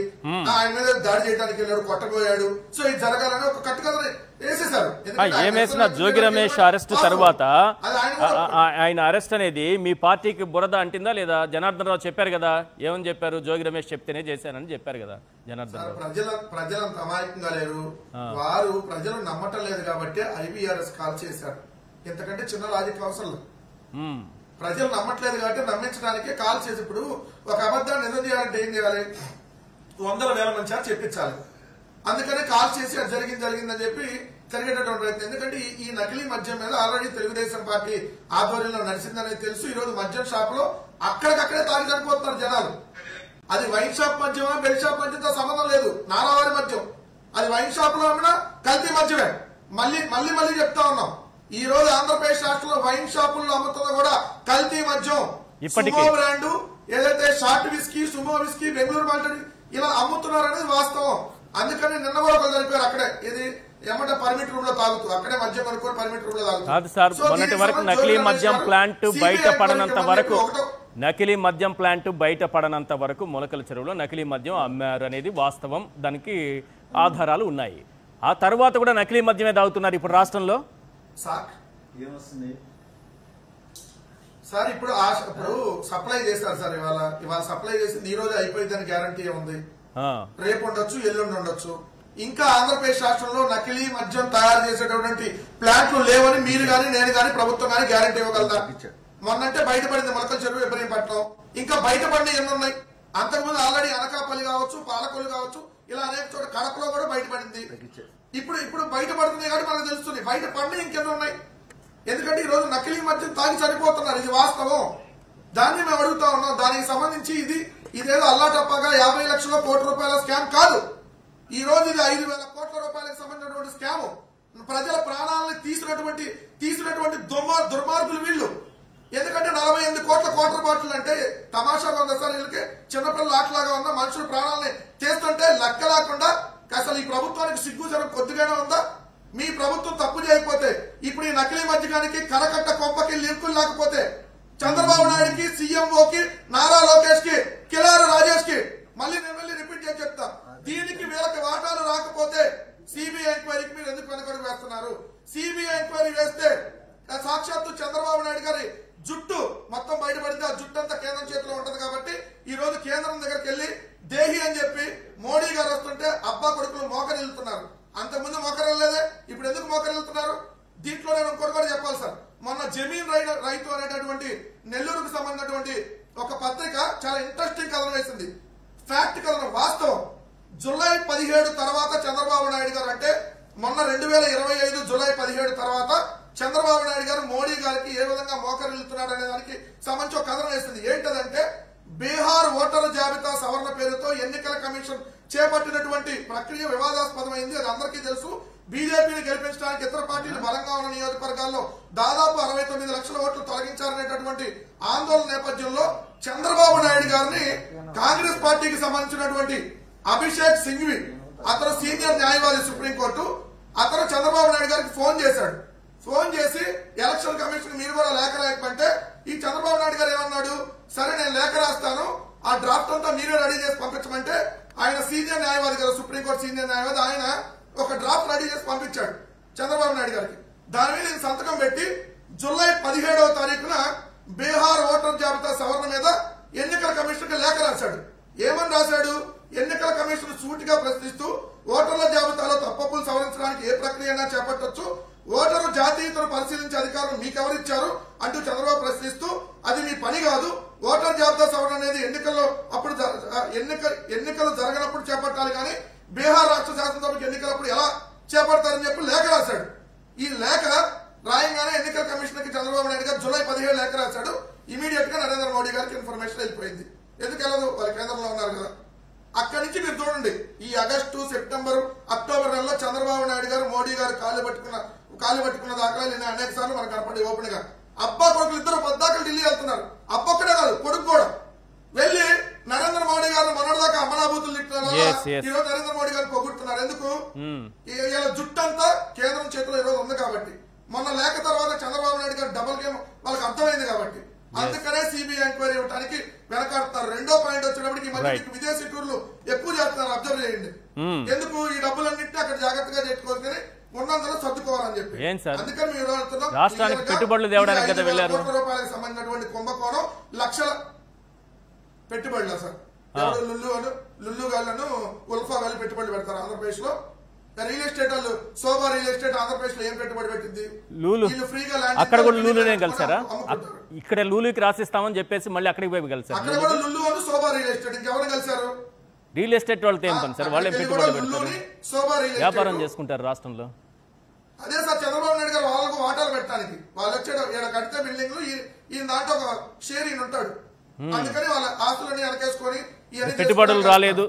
ఆయన మీద దాడి చేయడానికి వెళ్ళాడు, కొట్టబోయాడు, సో ఇది జరగాలని ఒక కట్టుకథని వేసేశారు. ఏమేసిన జోగి రమేష్ అరెస్ట్ తర్వాత ఆయన అరెస్ట్ అనేది మీ పార్టీకి బురద అంటిందా లేదా? జనార్దన్ రావు చెప్పారు కదా, ఏమని చెప్పారు? జోగి రమేష్ చెప్తేనే చేశానని చెప్పారు కదా జనార్దన్ రావు. ప్రజలంత అమాయకంగా లేరు, వారు ప్రజలు నమ్మటం లేదు కాబట్టి IVRS కాల్ చేశారు. ఇంతకంటే చిన్న లాజిక్ అవసరం లేదు. ప్రజలు నమ్మట్లేదు కాబట్టి నమ్మించడానికే కాల్ చేసి, ఇప్పుడు ఒక అబద్ధాన్ని నిజం చేయాలంటే ఏం చేయాలి? 100,000 మంది చెప్పించాలి. అందుకనే కాల్ చేసి అది జరిగిందని చెప్పి జరిగేటటువంటి ప్రయత్నం. ఎందుకంటే ఈ నకిలీ మద్యం మీద ఆల్రెడీ తెలుగుదేశం పార్టీ ఆధ్వర్యంలో నడిచిందనేది తెలుసు. ఈ రోజు మద్యం షాప్ లో అక్కడికక్కడే తాగి చనిపోతున్నారు జనాలు. అది వైన్ షాప్ మద్యమా బెల్ షాప్ మద్యంతో సంబంధం లేదు, నారావారి మద్యం. అది వైన్ షాప్ లో అమ్మినా కల్తీ మద్యమే. మళ్ళీ చెప్తా ఉన్నాం, ఈ రోజు ఆంధ్రప్రదేశ్ రాష్ట్రంలో వైన్ షాపుల్లో అమ్ముతున్న కూడా కల్తీ మద్యం. సుమో బ్రాండ్ ఏదైతే short whisky, Sumo whisky, Bengaluru మాల్టరీ ఇలా అమ్ముతున్నారు అనేది వాస్తవం. అందుకని నిన్న కూడా ఒకరు జరిపారు అక్కడే, ఇది ఏమంటే పర్మిట్ రూమ్ లో తాగుతూ అక్కడే మద్యం కొనుక్కొని పర్మిట్ రూమ్ లో తాగుతూ. కాదు సార్, మొన్నటి వరకు నకిలీ మద్యం ప్లాంట్ బయటపడనంత వరకు మొలకల చెరువులో నకిలీ మద్యం అమ్మారు అనేది వాస్తవం. దానికి ఆధారాలు ఉన్నాయి. ఆ తర్వాత కూడా నకిలీ మద్యమే తాగుతున్నారు ఇప్పుడు రాష్ట్రంలో. సార్ ఇప్పుడు సప్లై చేస్తారు సార్. ఇవాళ సప్లై చేసింది ఈ రోజు అయిపోయిందని గ్యారంటీ ఉంది. రేపు ఉండొచ్చు, ఎల్లుండి ఉండొచ్చు. ఇంకా ఆంధ్రప్రదేశ్ రాష్ట్రంలో నకిలీ మద్యం తయారు చేసేటటువంటి ప్లాంట్లు లేవని మీరు గాని నేను గాని ప్రభుత్వం గాని గ్యారంటీ ఇవ్వగలదా? మొన్నంటే బయటపడింది మొలకల చెరువు, ఇబ్రహీంపట్నం. ఇంకా బయటపడిన ఎన్ని ఉన్నాయి? అంతకుముందు ఆల్రెడీ అనకాపల్లి కావచ్చు, పాలకొల్లు కావచ్చు, ఇలా అనేక చోట కడపలో కూడా బయటపడింది. ఇప్పుడు బయటపడుతుంది కాబట్టి మనకు తెలుస్తుంది. బయటపడిన ఇంకెన్ని ఉన్నాయి? ఎందుకంటే ఈ రోజు నకిలీ మద్యం తాగి చనిపోతున్నారు, ఇది వాస్తవం. దాన్ని మేము అడుగుతా ఉన్నాం. దానికి సంబంధించి ఇదేదో అల్లాటప్పగా 50 లక్షల కోట్ల రూపాయల స్కామ్ కాదు. ఈ రోజు ఇది 5,000 కోట్ల రూపాయలకు సంబంధించినటువంటి స్కామ్. ప్రజల ప్రాణాలను తీసినటువంటి దుర్మార్గులు వీళ్ళు. ఎందుకంటే 48 కోట్ల వాటర్ బాటిల్ అంటే తమాషాగా ఉందా సార్? వీళ్ళకి చిన్నపిల్లల ఆటలాగా ఉన్న మనుషుల ప్రాణాలని చేస్తుంటే లెక్క లేకుండా అసలు ఈ ప్రభుత్వానికి సిగ్గుచరం కొద్దిగానే ఉందా? మీ ప్రభుత్వం తప్పు చేయకపోతే, ఇప్పుడు ఈ నకిలీ మద్యకానికి కరకట్ట కొంపకి లింకులు లేకపోతే, చంద్రబాబు నాయుడుకి, సీఎంఓకి, నారా లోకేష్ కి, కిలారు రాజేష్ కి మళ్ళీ రిపీట్ చేసి చెప్తా, దీనికి వీళ్ళకి వాటాలు రాకపోతే సిబిఐ ఎంక్వైరీకి మీరు ఎందుకు వెనకడుగు వేస్తున్నారు? సిబిఐ ఎంక్వైరీ వేస్తే సాక్షాత్తు చంద్రబాబు నాయుడు గారి జుట్టు మొత్తం బయటపడితే ఆ జుట్టు అంతా కేంద్రం చేతిలో ఉంటది. కాబట్టి ఈ రోజు కేంద్రం దగ్గరికి వెళ్లి దేహి అని చెప్పి మోడీ గారు వస్తుంటే అబ్బా కొడుకులు మోకరిల్లుతున్నారు. అంతకుముందు మోకరిల్లలేదే, ఇప్పుడు ఎందుకు మోకరిల్లుతున్నారు? దీంట్లో నేను ఇంకోటి కూడా చెప్పాలి సార్. మొన్న జమీన్ రైతు అనేటటువంటి నెల్లూరుకు సంబంధించినటువంటి ఒక పత్రిక చాలా ఇంట్రెస్టింగ్ కథనం వేసింది. ఫ్యాక్ట్ కథనం, వాస్తవం. జూలై 17 తర్వాత చంద్రబాబు నాయుడు గారు, అంటే మొన్న 2025 జూలై 17 తర్వాత చంద్రబాబు నాయుడు గారు మోడీ గారికి ఏ విధంగా మోకరిల్లుతున్నాడు అనే దానికి సంబంధించి ఒక కథనం వేసింది. ఏంటంటే బీహార్ ఓటరు జాబితా సవరణ పేరుతో ఎన్నికల కమిషన్ చేపట్టినటువంటి ప్రక్రియ వివాదాస్పదమైంది. అది అందరికీ తెలుసు. బీజేపీని గెలిపించడానికి ఇతర పార్టీలు బలంగా ఉన్న నియోజకవర్గాల్లో దాదాపు 69 లక్షల ఓట్లు తొలగించారనేటటువంటి ఆందోళన నేపథ్యంలో చంద్రబాబు నాయుడు గారిని కాంగ్రెస్ పార్టీకి సంబంధించినటువంటి అభిషేక్ సింఘ్వి, అతను సీనియర్ న్యాయవాది సుప్రీంకోర్టు, అతను చంద్రబాబు నాయుడు గారికి ఫోన్ చేశాడు. ఫోన్ చేసి ఎలక్షన్ కమిషన్ మీరు కూడా లేఖ రాయకంటే, ఈ చంద్రబాబు నాయుడు గారు ఏమన్నాడు, సరే నేను లేఖ రాస్తాను, ఆ డ్రాఫ్ట్ అంతా మీరే రెడీ చేసి పంపించమంటే ఆయన సీనియర్ న్యాయవాది గారు, సుప్రీంకోర్టు సీనియర్ న్యాయవాది, ఆయన ఒక డ్రాఫ్ట్ రెడీ చేసి పంపించాడు చంద్రబాబు నాయుడు గారికి. దాని మీద సంతకం పెట్టి జూలై 17వ తారీఖున బీహార్ ఓటర్ జాబితా సవరణ మీద ఎన్నికల కమిషన్ కి లేఖ రాశాడు. ఏమని రాశాడు? ఎన్నికల కమిషన్ సూటిగా ప్రశ్నిస్తూ ఓటర్ల జాబితాలో తప్పులు సవరించడానికి ఏ ప్రక్రియ అయినా చేపట్టొచ్చు, ఓటరు జాతీయతను పరిశీలించే అధికారం మీకెవరిచ్చారు అంటూ చంద్రబాబు ప్రశ్నిస్తూ, అది మీ పని కాదు, ఓటర్ జాబితా సవరణ అనేది ఎన్నికలు జరగనప్పుడు చేపట్టాలి కానీ బీహార్ రాష్ట్ర శాసనసభకు ఎన్నికలప్పుడు ఎలా చేపడతారని చెప్పి లేఖ రాశాడు. ఈ లేఖ రాయంగానే ఎన్నికల కమిషన్ కి చంద్రబాబు నాయుడు గారు జూలై 17 లేఖ రాశాడు. ఇమీడియట్ గా నరేంద్ర మోడీ గారికి ఇన్ఫర్మేషన్ పండుగ. అబ్బా కొడుకులు ఇద్దరు పద్దాకలు ఢిల్లీ వెళ్తున్నారు. అబ్బ ఒక్కడే కాదు, కొడుకు కూడా వెళ్ళి నరేంద్ర మోడీ గారు మనదాకా అమరాబూతులు తిట్టారు. ఈరోజు నరేంద్ర మోడీ గారిని పొగుడుతున్నారు. ఎందుకు? ఇలా జుట్టంతా కేంద్రం చేతిలో ఈరోజు ఉంది కాబట్టి. మొన్న లేక తర్వాత చంద్రబాబు నాయుడు గారు డబుల్ గేమ్ వాళ్ళకి అర్థమైంది కాబట్టి అందుకనే సిబిఐ ఎంక్వైరీ ఇవ్వడానికి వెనకాడుతున్నారు. రెండో పాయింట్ వచ్చేటప్పటికి ఈ మధ్య విదేశీ టూర్లు ఎక్కువ చేస్తున్నారు. అబ్జర్వ్ చేయండి. ఎందుకు? ఈ డబ్బులన్నింటినీ అక్కడ జాగ్రత్తగా పెట్టుకోవాలని ఉన్నందులో సర్దుకోవాలని చెప్పి. అందుకని మేము రాష్ట్రానికి పెట్టుబడులు తేవడానికి కదా వెళ్ళారు. కోట్ల రూపాయలకు సంబంధించినటువంటి కుంభకోణం లక్షల పెట్టుబడులు సార్. లుల్లు గాళ్ళను ఉల్ఫా గాళ్ళు పెట్టుబడులు పెడతారు ఆంధ్రప్రదేశ్ లో. రియల్ ఎస్టేట్ వాళ్ళు శోభా రియల్ ఎస్టేట్ ఆంధ్రప్రదేశ్ లో ఏం పెట్టుబడి పెట్టింది? ఫ్రీగా అక్కడ కూడా లూలునే కలిసారా? ఇక్కడ లూలుకి రాసిస్తామని చెప్పేసి మళ్ళీ అక్కడికి పోయి కలిసారు. అక్కడ కూడా లుల్లు వాళ్ళు శోభా రియల్ ఎస్టేట్ ఇంకెవరు కలిసారు? రియల్ ఎస్టేట్ వాళ్ళతో ఏం పని సార్? వాళ్ళే పెట్టుబడి పెడతారు, వ్యాపారం చేసుకుంటారు రాష్ట్రంలో. అదే సార్ చంద్రబాబు నాయుడు గారు వాళ్ళకు వాటాలు పెట్టడానికి వాళ్ళు వచ్చాడు. ఈయన కడితే బిల్డింగ్ ఈ దాంట్లో ఒక షేర్ ఈయన ఉంటాడు. అందుకని వాళ్ళ ఆస్తులని వెనకేసుకొని పెట్టుబడులు రాలేదు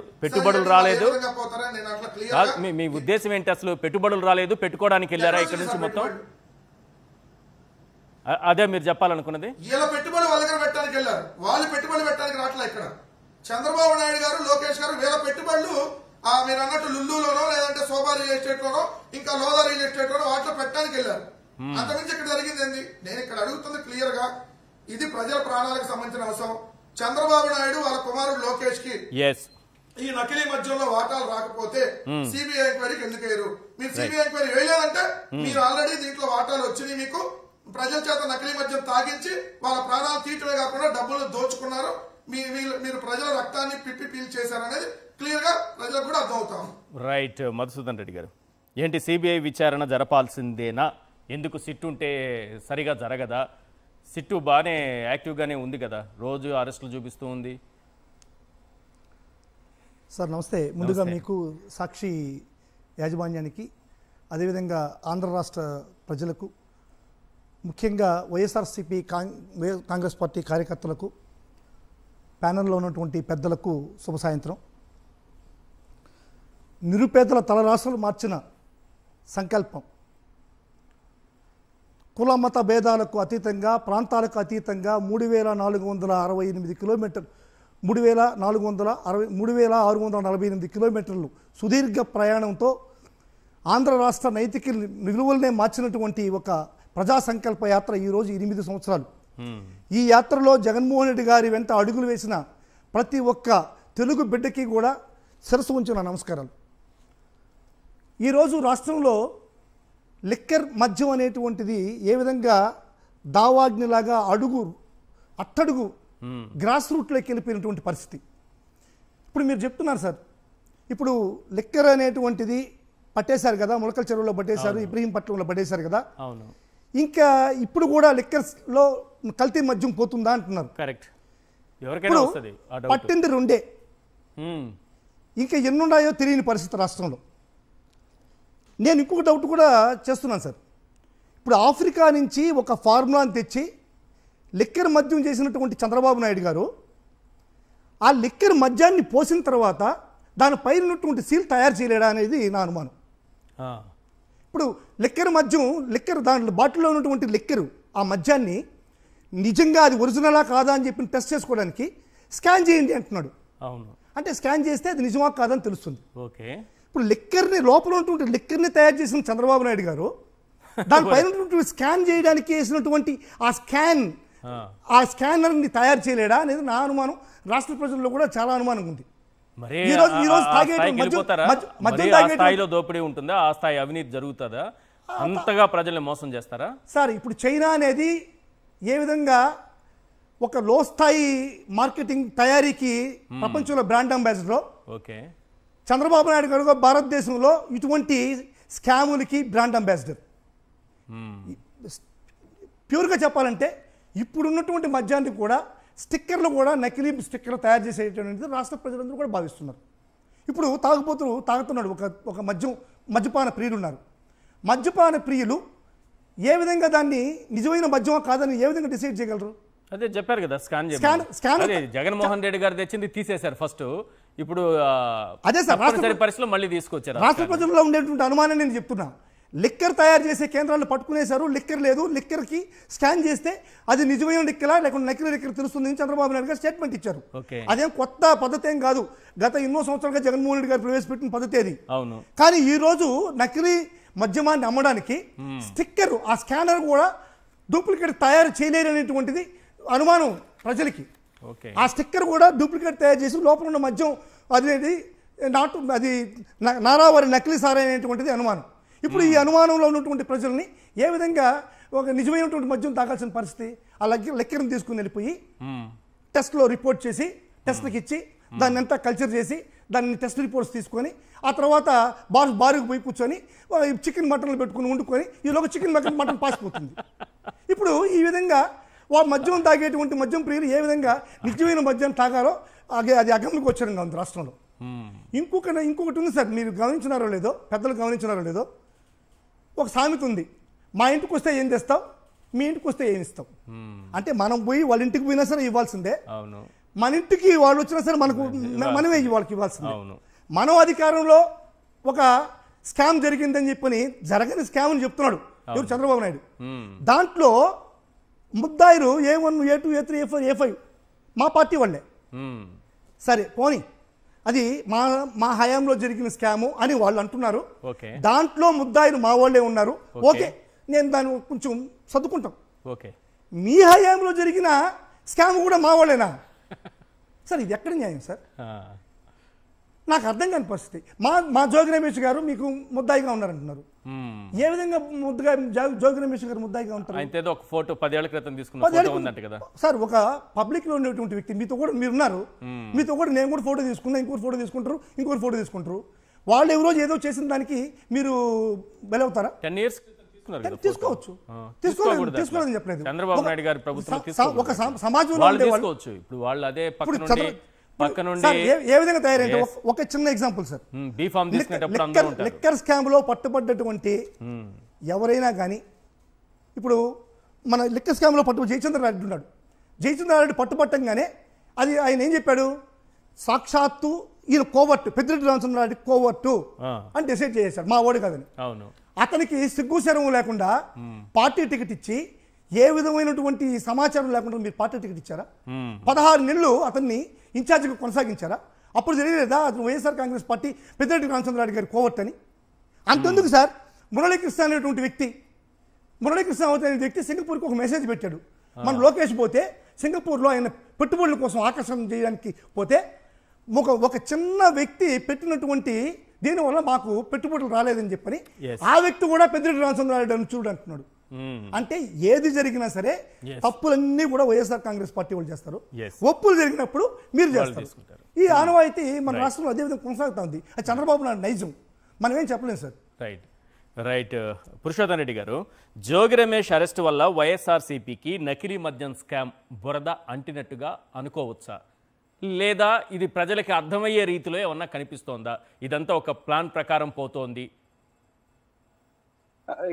మీ ఉద్దేశం ఏంటి అసలు? పెట్టుబడులు రాలేదు, పెట్టుకోవడానికి వెళ్ళారా ఇక్కడ నుంచి మొత్తం? అదే మీరు చెప్పాలనుకున్నది. వీళ్ళ పెట్టుబడి వాళ్ళ దగ్గర పెట్టడానికి వెళ్ళారు, వాళ్ళు పెట్టుబడి పెట్టడానికి రావట్లే. ఇక్కడ చంద్రబాబు నాయుడు గారు లోకేష్ గారు వీళ్ళ పెట్టుబడులు మీరు అన్నట్టు లుల్లులోనో లేదంటే శోభా రియల్ ఎస్టేట్ లోనో ఇంకా లోదా రియల్ ఎస్టేట్ లోనో వాటిలో పెట్టడానికి వెళ్ళారు. అంతకుమించి ఇక్కడ జరిగింది ఏంది? నేను ఇక్కడ అడుగుతుంది క్లియర్ గా, ఇది ప్రజల ప్రాణాలకు సంబంధించిన అంశం. చంద్రబాబు నాయుడు వాళ్ళ కుమారుడు లోకేష్ కి ఈ నకిలీ మద్యంలో వాటాలు రాకపోతే సిబిఐ ఎంక్వైరీకి ఎందుకు వేయరు? మీరు సిబిఐ ఎంక్వైరీ వేయలేదంటే మీరు ఆల్రెడీ దీంట్లో వాటాలు వచ్చినాయి. మీకు ప్రజల చేత నకిలీ మద్యం తాగించి వాళ్ళ ప్రాణాలు తీయటమే కాకుండా డబ్బులు దోచుకున్నారు. మీరు ప్రజల రక్తాన్ని పిప్పి పీల్ చేశారనేది క్లియర్ గా ప్రజలకు కూడా అర్థమవుతాం. రైట్. మధుసూదన్ రెడ్డి గారు, ఏంటి సిబిఐ విచారణ జరపాల్సిందేనా? ఎందుకు సిట్ ఉంటే సరిగా జరగదా? సిట్టు బాగానే యాక్టివ్గానే ఉంది కదా, రోజు అరెస్టులు చూపిస్తూ ఉంది. సార్ నమస్తే. ముందుగా మీకు సాక్షి యాజమాన్యానికి అదేవిధంగా ఆంధ్ర రాష్ట్ర ప్రజలకు ముఖ్యంగా వైఎస్ఆర్సీపీ కాంగ్రెస్ పార్టీ కార్యకర్తలకు ప్యానెల్లో ఉన్నటువంటి పెద్దలకు శుభ సాయంత్రం. నిరుపేదల తలరాశులు మార్చిన సంకల్పం, కుల మత భేదాలకు అతీతంగా ప్రాంతాలకు అతీతంగా 3,468 కిలోమీటర్లు 3,648 కిలోమీటర్లు సుదీర్ఘ ప్రయాణంతో ఆంధ్ర రాష్ట్ర నైతిక నిలువలనే మార్చినటువంటి ఒక ప్రజా సంకల్ప యాత్ర ఈరోజు 8 సంవత్సరాలు. ఈ యాత్రలో జగన్మోహన్ రెడ్డి గారి వెంట అడుగులు వేసిన ప్రతి ఒక్క తెలుగు బిడ్డకి కూడా శిరస్సు ఉంచిన నమస్కారాలు. ఈరోజు రాష్ట్రంలో లిక్కర్ మద్యం అనేటువంటిది ఏ విధంగా దావాగ్నిలాగా అట్టడుగు గ్రాస్ రూట్లోకి వెళ్ళిపోయినటువంటి పరిస్థితి. ఇప్పుడు మీరు చెప్తున్నారు సార్, ఇప్పుడు లిక్కర్ అనేటువంటిది పట్టేశారు కదా, ములకల చెరువులో పట్టేశారు, ఇబ్రహీంపట్నంలో పట్టేశారు కదా. ఇంకా ఇప్పుడు కూడా లిక్కర్స్లో కల్తీ మద్యం పోతుందా అంటున్నారు. కరెక్ట్. పట్టింది 2, ఇంకా ఎన్నున్నాయో తెలియని పరిస్థితి రాష్ట్రంలో. నేను ఇంకొక డౌట్ కూడా చేస్తున్నాను సార్. ఇప్పుడు ఆఫ్రికా నుంచి ఒక ఫార్ములాని తెచ్చి లిక్కర్ మద్యం చేసినటువంటి చంద్రబాబు నాయుడు గారు ఆ లిక్కర్ మద్యాన్ని పోసిన తర్వాత దానిపైన ఉన్నటువంటి సీల్ తయారు చేయలేడా అనేది నా అనుమానం. ఇప్పుడు లిక్కర్ దాంట్లో బాటిల్లో ఉన్నటువంటి లిక్కరు ఆ మద్యాన్ని నిజంగా అది ఒరిజినలా కాదా అని చెప్పి టెస్ట్ చేసుకోవడానికి స్కాన్ చేయండి అంటున్నాడు. అంటే స్కాన్ చేస్తే అది నిజమా కాదని తెలుస్తుంది. ఓకే. ఇప్పుడు లిక్కర్ని లోపల ఉన్నటువంటి లిక్కర్ని తయారు చేసిన చంద్రబాబు నాయుడు గారు దానిపైన స్కాన్ చేయడానికి వేసినటువంటి ఆ స్కానర్ని తయారు చేయలేడా అనేది నా అనుమానం. రాష్ట్ర ప్రజల్లో కూడా చాలా అనుమానం ఉంది. స్థాయిలో దోపిడీ ఉంటుందా? ఆ స్థాయి అవినీతి జరుగుతుందా? అంతగా ప్రజల్ని మోసం చేస్తారా సార్? ఇప్పుడు చైనా అనేది ఏ విధంగా ఒక లో స్థాయి మార్కెటింగ్ తయారీకి ప్రపంచంలో brand ambassador, okay, Chandrababu Naidu గారు భారతదేశంలో ఇటువంటి స్కాములకి బ్రాండ్ అంబాసిడర్. ప్యూర్గా చెప్పాలంటే ఇప్పుడున్నటువంటి మద్యాన్ని కూడా స్టిక్కర్లు కూడా నకిలీ స్టిక్కర్లు తయారు చేసేటువంటిది రాష్ట్ర ప్రజలందరూ కూడా భావిస్తున్నారు. ఇప్పుడు తాగుతున్నాడు ఒక మద్యపాన ప్రియులు ఉన్నారు. మద్యపాన ప్రియులు ఏ విధంగా దాన్ని నిజమైన మద్యమా కాదని ఏ విధంగా డిసైడ్ చేయగలరు? అదే చెప్పారు కదా, స్కాన్ జగన్మోహన్ రెడ్డి గారు తెచ్చింది తీసేశారు ఫస్ట్. ఇప్పుడు అదే సార్ పరిస్థితుల్లో మళ్ళీ తీసుకొచ్చారు. రాష్ట్ర ప్రజల్లో ఉండేటువంటి అనుమానం నేను చెప్తున్నా. లిక్కర్ తయారు చేసే కేంద్రాలను పట్టుకునేశారు. లిక్కర్ లేదు, లిక్కర్కి స్కాన్ చేస్తే అది నిజమైన లిక్కరా లేకుంటే నకిలీ లిక్కర్ తెలుస్తుంది చంద్రబాబు నాయుడు గారు స్టేట్మెంట్ ఇచ్చారు. అదేం కొత్త పద్ధతి ఏం కాదు, గత ఎన్నో సంవత్సరాలుగా జగన్మోహన్ రెడ్డి గారు ప్రవేశపెట్టిన పద్ధతి అది. కానీ ఈ రోజు నకిలీ మద్యమాన్ని అమ్మడానికి స్టిక్కర్, ఆ స్కానర్ కూడా డూప్లికేట్ తయారు చేయలేరనేటువంటిది అనుమానం ప్రజలకి. ఆ స్టిక్కర్ కూడా డూప్లికేట్ తయారు చేసి లోపల ఉన్న మద్యం అది అది నారావారి నకిలీ సారా అనేటువంటిది అనుమానం. ఇప్పుడు ఈ అనుమానంలో ఉన్నటువంటి ప్రజల్ని ఏ విధంగా ఒక నిజమైనటువంటి మద్యం తాగాల్సిన పరిస్థితి, ఆ లెక్కను తీసుకుని వెళ్ళిపోయి టెస్ట్లో రిపోర్ట్ చేసి టెస్ట్కి ఇచ్చి దాన్ని అంతా కల్చర్ చేసి దాన్ని టెస్ట్ రిపోర్ట్స్ తీసుకొని ఆ తర్వాత బారుకు పోయి కూర్చొని చికెన్ మటన్లు పెట్టుకుని వండుకొని ఈలోగా చికెన్ మటన్ పాసిపోతుంది. ఇప్పుడు ఈ విధంగా మద్యం తాగేటువంటి మద్యం ప్రియులు ఏ విధంగా నిజమైన మద్యం తాగారో అది అగమ్యకు వచ్చారంగా ఉంది రాష్ట్రంలో. ఇంకొకటి ఉంది సార్, మీరు గమనించినారో లేదో, పెద్దలు గమనించినారో లేదో, ఒక సామెత ఉంది, మా ఇంటికి వస్తే ఏం తెస్తావు, మీ ఇంటికి వస్తే ఏమి ఇస్తావు. అంటే మనం పోయి వాళ్ళ ఇంటికి పోయినా సరే ఇవ్వాల్సిందే, మన ఇంటికి వాళ్ళు వచ్చినా సరే మనమే వాళ్ళకి ఇవ్వాల్సిందే. మనం అధికారంలో ఒక స్కామ్ జరిగిందని చెప్పని జరగని స్కామ్ అని చెప్తున్నాడు ఎవరు, చంద్రబాబు నాయుడు. దాంట్లో ముద్దాయిలు A1, A2, A3, A4, A5 మా పార్టీ వాళ్ళే. సరే పోనీ అది మా హయాంలో జరిగిన స్కాము అని వాళ్ళు అంటున్నారు. దాంట్లో ముద్దాయిలు మా వాళ్ళే ఉన్నారు, ఓకే, నేను దాన్ని కొంచెం సర్దుకుంటాం. మీ హయాంలో జరిగిన స్కామ్ కూడా మా వాళ్ళేనా సార్? ఇది ఎక్కడ న్యాయం సార్? నాకు అర్థం కాని పరిస్థితి. మా జోగి రమేష్ గారు మీకు ముద్దాయిగా ఉన్నారంటున్నారు. ఏ విధంగా జోగి రమేష్ గారు ముద్దాయిగా ఉంటారు? ఒక ఫోటో 10 ఏళ్ల క్రితం తీసుకున్న కదా సార్. ఒక పబ్లిక్ లో ఉండేటువంటి వ్యక్తి, మీతో కూడా మీరున్నారు, మీతో కూడా నేను కూడా ఫోటో తీసుకున్నా, ఇంకోటి ఫోటో తీసుకుంటారు, ఇంకోటి ఫోటో తీసుకుంటారు. వాళ్ళు ఎవరో ఏదో చేసిన దానికి మీరు బలవుతారా? 10 years తీసుకోవచ్చు, తీసుకోవాలని చెప్పలేదు. చంద్రబాబు నాయుడు గారి ప్రభుత్వం ఒక సమాజంలో ఇప్పుడు వాళ్ళు అదే ఏ విధంగా తయారైంది ఒక చిన్న ఎగ్జాంపుల్ సార్. లిక్కర్ స్కామ్ లో పట్టుబడ్డటువంటి ఎవరైనా కానీ, ఇప్పుడు మన లిక్కర్ స్కామ్ లో జయచంద్ర రెడ్డి ఉన్నాడు. జయచంద్ర రెడ్డి పట్టుబట్టంగానే అది ఆయన ఏం చెప్పాడు, సాక్షాత్తు ఈయన కోవర్టు, పెద్దిరెడ్డి రామచంద్రారెడ్డి కోవర్టు అని డిసైడ్ చేశాడు, మా ఓడి కాదని. అతనికి సిగ్గు శరం లేకుండా పార్టీ టికెట్ ఇచ్చి ఏ విధమైనటువంటి సమాచారం లేకుండా మీరు పార్టీ టికెట్ ఇచ్చారా? 16 నెలలు అతన్ని ఇన్ఛార్జిగా కొనసాగించారా? అప్పుడు తెలియలేదా అతను వైఎస్ఆర్ కాంగ్రెస్ పార్టీ పెద్దిరెడ్డి రామచంద్రారెడ్డి గారి కోవర్ట్ అని? అంతెందుకు సార్, మురళీకృష్ణ అనేటువంటి వ్యక్తి, అనే వ్యక్తి సింగపూర్కి ఒక మెసేజ్ పెట్టాడు. మన లోకేష్ పోతే సింగపూర్లో ఆయన పెట్టుబడుల కోసం ఆకర్షణ చేయడానికి పోతే ఒక చిన్న వ్యక్తి పెట్టినటువంటి దీనివల్ల మాకు పెట్టుబడులు రాలేదని చెప్పని ఆ వ్యక్తి కూడా పెద్దిరెడ్డి రామచంద్రారెడ్డి అని చూడంటున్నాడు. అంటే ఏది జరిగినా సరే తప్పులన్నీ కూడా వైఎస్ఆర్ కాంగ్రెస్ పార్టీ వాళ్ళు చేస్తారు, ఒప్పులు జరిగినప్పుడు మీరు చేస్తారు. ఈ ఆనవాయితీ మన రాష్ట్రంలో అదేవిధంగా కొనసాగుతా ఉంది. అది చంద్రబాబు నాయుడు నైజం, మనం ఏం చెప్పలేము సార్. రైట్ పురుషోత్తమ్ రెడ్డి గారు, జోగి రమేష్ అరెస్ట్ వల్ల వైఎస్ఆర్సీపీకి నకిలీ మద్యం స్కామ్ బురద అంటినట్టుగా అనుకోవచ్చా, లేదా ఇది ప్రజలకి అర్థమయ్యే రీతిలో ఏమన్నా కనిపిస్తోందా? ఇదంతా ఒక ప్లాన్ ప్రకారం పోతోంది?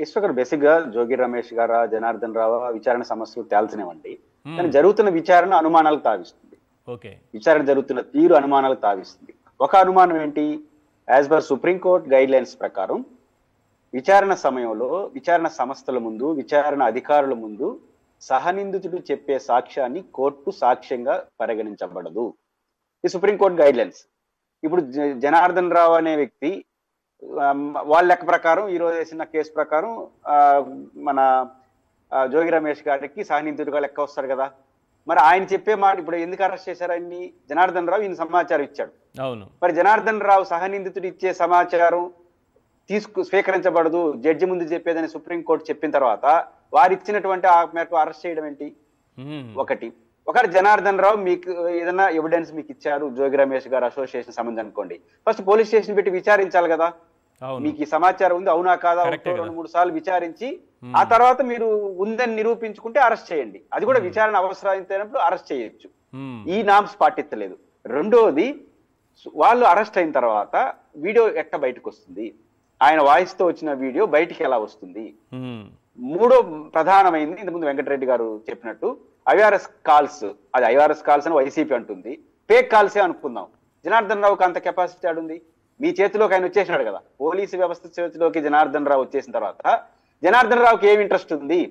ఈశ్వర్ బేసిక్ గా జోగి రమేష్ గారా, జనార్దన్ రావు విచారణ సమస్యలు తేల్చినవండి. కానీ జరుగుతున్న విచారణ అనుమానాలకు తావిస్తుంది. విచారణ జరుగుతున్న తీరు అనుమానాలకు తావిస్తుంది. ఒక అనుమానం ఏంటి, as per supreme court guide lines ప్రకారం విచారణ సమయంలో విచారణ సంస్థల ముందు, విచారణ అధికారుల ముందు సహనిందితుడు చెప్పే సాక్ష్యాన్ని కోర్టు సాక్ష్యంగా పరిగణించబడదు. ఈ సుప్రీంకోర్టు గైడ్ లైన్స్. ఇప్పుడు జనార్దన్ రావు అనే వ్యక్తి వాళ్ళ లెక్క ప్రకారం ఈరోజు వేసిన కేసు ప్రకారం మన జోగి రమేష్ గారికి సహనిందితుడిగా లెక్క వస్తాడు కదా. మరి ఆయన చెప్పే మాట ఇప్పుడు ఎందుకు అరెస్ట్ చేశారు ఆయన్ని? జనార్దన్ రావు ఈయన సమాచారం ఇచ్చాడు. మరి జనార్దన్ రావు సహనిందితుడు ఇచ్చే సమాచారం స్వీకరించబడదు, జడ్జి ముందు చెప్పేదని సుప్రీంకోర్టు చెప్పిన తర్వాత వారు ఇచ్చినటువంటి ఆ మేరకు అరెస్ట్ చేయడం ఏంటి? ఒకటి జనార్దన్ రావు మీకు ఏదైనా ఎవిడెన్స్ మీకు ఇచ్చారు, జోగి రమేష్ గారు అసోసియేషన్ సంబంధం అనుకోండి, ఫస్ట్ పోలీస్ స్టేషన్ పెట్టి విచారించాలి కదా. మీకు ఈ సమాచారం ఉంది, అవునా కాదా, 2-3 సార్లు విచారించి ఆ తర్వాత మీరు ఉందని నిరూపించుకుంటే అరెస్ట్ చేయండి. అది కూడా విచారణ అవసరమైనప్పుడు అరెస్ట్ చేయొచ్చు. ఈ నామ్స్ పాటించలేదు. రెండోది, వాళ్ళు అరెస్ట్ అయిన తర్వాత వీడియో ఎట్ట బయటకు వస్తుంది, ఆయన వాయిస్ తో వచ్చిన వీడియో బయటికి ఎలా వస్తుంది? మూడో ప్రధానమైంది, ఇంతకుముందు వెంకటరెడ్డి గారు చెప్పినట్టు ఐఆర్ఎస్ కాల్స్. అది ఐఆర్ఎస్ కాల్స్ అని వైసీపీ అంటుంది, ఫేక్ కాల్సే అనుకుందాం. జనార్దన్ రావుకి అంత కెపాసిటీ ఆడుంది. మీ చేతిలోకి ఆయన వచ్చేసినాడు కదా, పోలీసు వ్యవస్థ చేతిలోకి జనార్దన్ రావు వచ్చేసిన తర్వాత జనార్దన్ రావుకి ఏం ఇంట్రెస్ట్ ఉంది?